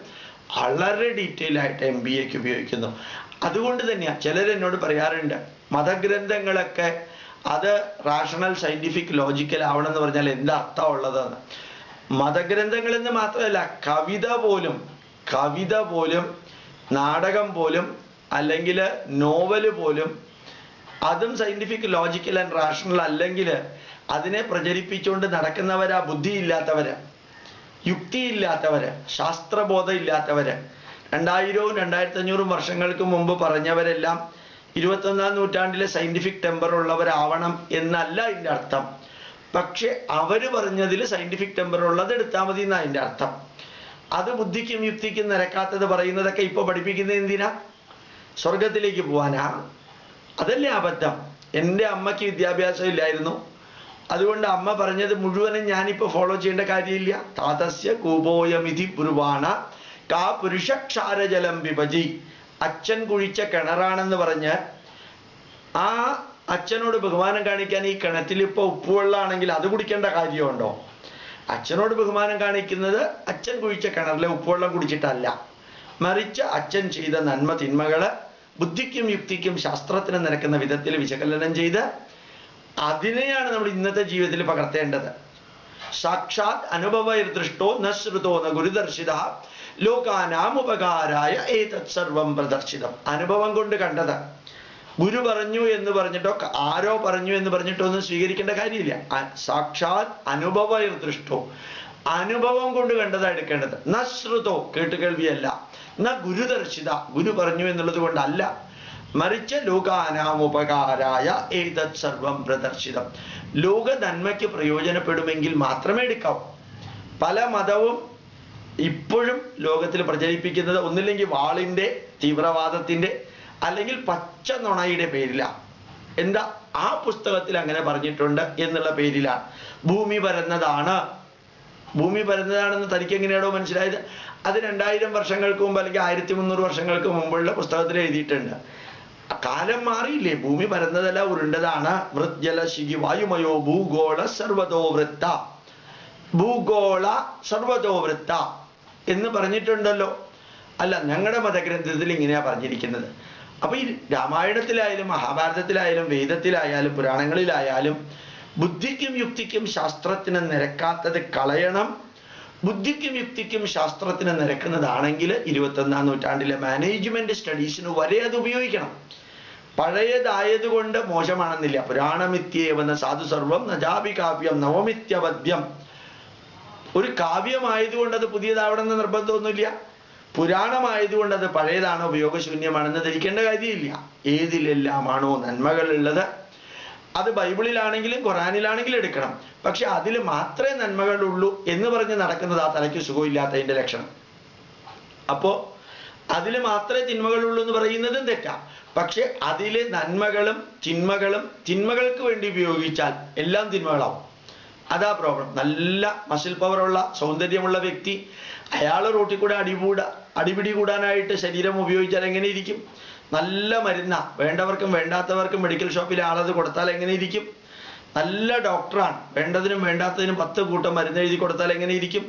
വളരെ ഡീറ്റെയിൽ ആയിട്ട് MBAക്ക് ഉപയോഗിക്കുന്നു. അതുകൊണ്ട് തന്നെയാണ് ചിലരെന്നോട് പറയാറുണ്ട്, മതഗ്രന്ഥങ്ങളൊക്കെ അത് റാഷണൽ സയന്റിഫിക് ലോജിക്കൽ ആവണമെന്ന് പറഞ്ഞാൽ എന്താ അർത്ഥം ഉള്ളതെന്ന്. മതഗ്രന്ഥങ്ങളെന്ന് മാത്രമല്ല, കവിത പോലും നാടകം പോലും അല്ലെങ്കിൽ നോവല് പോലും അതും സയന്റിഫിക് ലോജിക്കൽ ആൻഡ് റാഷണൽ അല്ലെങ്കിൽ അതിനെ പ്രചരിപ്പിച്ചുകൊണ്ട് നടക്കുന്നവരാ ബുദ്ധിയില്ലാത്തവര്, യുക്തിയില്ലാത്തവര്, ശാസ്ത്രബോധം ഇല്ലാത്തവര്. 2000-2500 വർഷങ്ങൾക്ക് മുമ്പ് പറഞ്ഞവരെല്ലാം 21ാം നൂറ്റാണ്ടിലെ സയന്റിഫിക് ടെമ്പർ ഉള്ളവരാവണം എന്നല്ല ഇതിൻ്റെ അർത്ഥം. പക്ഷെ അവര് പറഞ്ഞതിൽ സയന്റിഫിക് ടെമ്പർ ഉള്ളത് എടുത്താൽ മതി എന്നാ അതിന്റെ അർത്ഥം. അത് ബുദ്ധിക്കും യുക്തിക്കും നിരക്കാത്തത് പറയുന്നതൊക്കെ ഇപ്പൊ പഠിപ്പിക്കുന്നത് എന്തിനാ? സ്വർഗത്തിലേക്ക് പോവാനാ? അതല്ലേ അബദ്ധം. എൻ്റെ അമ്മയ്ക്ക് വിദ്യാഭ്യാസം ഇല്ലായിരുന്നു, അതുകൊണ്ട് അമ്മ പറഞ്ഞത് മുഴുവനും ഞാനിപ്പോ ഫോളോ ചെയ്യേണ്ട കാര്യമില്ല. താതസ്യ കൂപോയമിതി പുരുവാണ കാ പുരുഷക്ഷാരജലം വിഭജി. അച്ഛൻ കുഴിച്ച കിണറാണെന്ന് പറഞ്ഞ് ആ അച്ഛനോട് ബഹുമാനം കാണിക്കാൻ ഈ കിണറ്റിൽ ഇപ്പൊ ഉപ്പുവെള്ളമാണെങ്കിൽ അത് കുടിക്കേണ്ട കാര്യമുണ്ടോ? അച്ഛനോട് ബഹുമാനം കാണിക്കുന്നത് അച്ഛൻ കുഴിച്ച കിണറിലെ ഉപ്പുവെള്ളം കുടിച്ചിട്ടല്ല, മറിച്ച് അച്ഛൻ ചെയ്ത നന്മ തിന്മകള് ബുദ്ധിക്കും യുക്തിക്കും ശാസ്ത്രത്തിനും നിരക്കുന്ന വിധത്തിൽ വിശകലനം ചെയ്ത് അതിനെയാണ് നമ്മൾ ഇന്നത്തെ ജീവിതത്തിൽ പകർത്തേണ്ടത്. സാക്ഷാത് അനുഭവൈർദൃഷ്ടോ ന ശ്രുതോ ന ഗുരുദർശിത ലോകാനാമുപകാരായ ഏതത് സർവം പ്രദർശിതം. അനുഭവം കൊണ്ട് കണ്ടത്. ഗുരു പറഞ്ഞു എന്ന് പറഞ്ഞിട്ടോ ആരോ പറഞ്ഞു എന്ന് പറഞ്ഞിട്ടോ ഒന്നും സ്വീകരിക്കേണ്ട കാര്യമില്ല. സാക്ഷാത് അനുഭവൈർദൃഷ്ടോ, അനുഭവം കൊണ്ട് കണ്ടതാ എടുക്കേണ്ടത്. ന ശ്രുതോ, കേട്ടുകേൾവിയല്ല. ന ഗുരുദർശിത, ഗുരു പറഞ്ഞു എന്നുള്ളത് കൊണ്ടല്ല, മറിച്ച് ലോകാനാമുപകാരായ ഏതത് സർവം പ്രദർശിതം. ലോക നന്മയ്ക്ക് പ്രയോജനപ്പെടുമെങ്കിൽ മാത്രമേ എടുക്കാവൂ. പല മതവും ഇപ്പോഴും ലോകത്തിൽ പ്രചരിപ്പിക്കുന്നത് ഒന്നില്ലെങ്കിൽ വാളിന്റെ തീവ്രവാദത്തിന്റെ അല്ലെങ്കിൽ പച്ച നുണയുടെ പേരിലാണ്. എന്താ? ആ പുസ്തകത്തിൽ അങ്ങനെ പറഞ്ഞിട്ടുണ്ട് എന്നുള്ള പേരിലാണ്. ഭൂമി പരന്നതാണ്, ഭൂമി പരന്നതാണെന്ന് തനിക്ക് എങ്ങനെയാണോ മനസ്സിലായത്? അത് 2000 വർഷങ്ങൾക്ക് മുമ്പ് അല്ലെങ്കിൽ 1300 വർഷങ്ങൾക്ക് മുമ്പുള്ള പുസ്തകത്തിൽ എഴുതിയിട്ടുണ്ട്. കാലം മാറിയില്ലേ? ഭൂമി പരന്നതല്ല, ഉരുണ്ടതാണ്. വൃജ്ജല ശിഖി വായുമയോ ഭൂഗോള സർവതോവൃത്ത, ഭൂഗോള സർവതോവൃത്ത എന്ന് പറഞ്ഞിട്ടുണ്ടല്ലോ. അല്ല, ഞങ്ങളുടെ മതഗ്രന്ഥത്തിൽ ഇങ്ങനെയാ പറഞ്ഞിരിക്കുന്നത്. അപ്പൊ ഈ രാമായണത്തിലായാലും മഹാഭാരതത്തിലായാലും വേദത്തിലായാലും പുരാണങ്ങളിലായാലും ബുദ്ധിക്കും യുക്തിക്കും ശാസ്ത്രത്തിനും നിരക്കാത്തത് കളയണം. ബുദ്ധിക്കും യുക്തിക്കും ശാസ്ത്രത്തിന് നിരക്കുന്നതാണെങ്കിൽ 21ാം നൂറ്റാണ്ടിലെ മാനേജ്മെന്റ് സ്റ്റഡീസിന് വരെ അത് ഉപയോഗിക്കണം. പഴയതായതുകൊണ്ട് മോശമാണെന്നില്ല. പുരാണമിത്യേവന സാധു സർവം നജാപി കാവ്യം നവമിത്യവദ്യം. ഒരു കാവ്യമായതുകൊണ്ട് അത് പുതിയതാവണമെന്ന് നിർബന്ധമൊന്നുമില്ല. പുരാണമായതുകൊണ്ട് അത് പഴയതാണോ ഉപയോഗശൂന്യമാണെന്ന് ധരിക്കേണ്ട കാര്യമില്ല. ഏതിലെല്ലാമാണോ നന്മകളുള്ളത് അത് ബൈബിളിലാണെങ്കിലും ഖുറാനിലാണെങ്കിലും എടുക്കണം. പക്ഷെ അതിൽ മാത്രമേ നന്മകളുള്ളൂ എന്ന് പറഞ്ഞ് നടക്കുന്നത് ആ തലയ്ക്ക് സുഖമില്ലാത്തതിന്റെ ലക്ഷണം. അപ്പോ അതിൽ മാത്രമേ തിന്മകളുള്ളൂ എന്ന് പറയുന്നതും തെറ്റാ. പക്ഷെ അതിലെ നന്മകളും തിന്മകൾക്ക് വേണ്ടി ഉപയോഗിച്ചാൽ എല്ലാം തിന്മകളാവും. അതാ പ്രോബ്ലം. നല്ല മസിൽ പവറുള്ള സൗന്ദര്യമുള്ള വ്യക്തി, അയാൾ റോട്ടിൽ കൂടെ അടിപിടി കൂടാനായിട്ട് ശരീരം ഉപയോഗിച്ചാൽ എങ്ങനെ ഇരിക്കും? നല്ല മരുന്ന, വേണ്ടവർക്കും വേണ്ടാത്തവർക്കും മെഡിക്കൽ ഷോപ്പിൽ ആളത് കൊടുത്താൽ എങ്ങനെ ഇരിക്കും? നല്ല ഡോക്ടറാണ്, വേണ്ടതിനും വേണ്ടാത്തതിനും 10 കൂട്ടം മരുന്ന് എഴുതി കൊടുത്താൽ എങ്ങനെ ഇരിക്കും?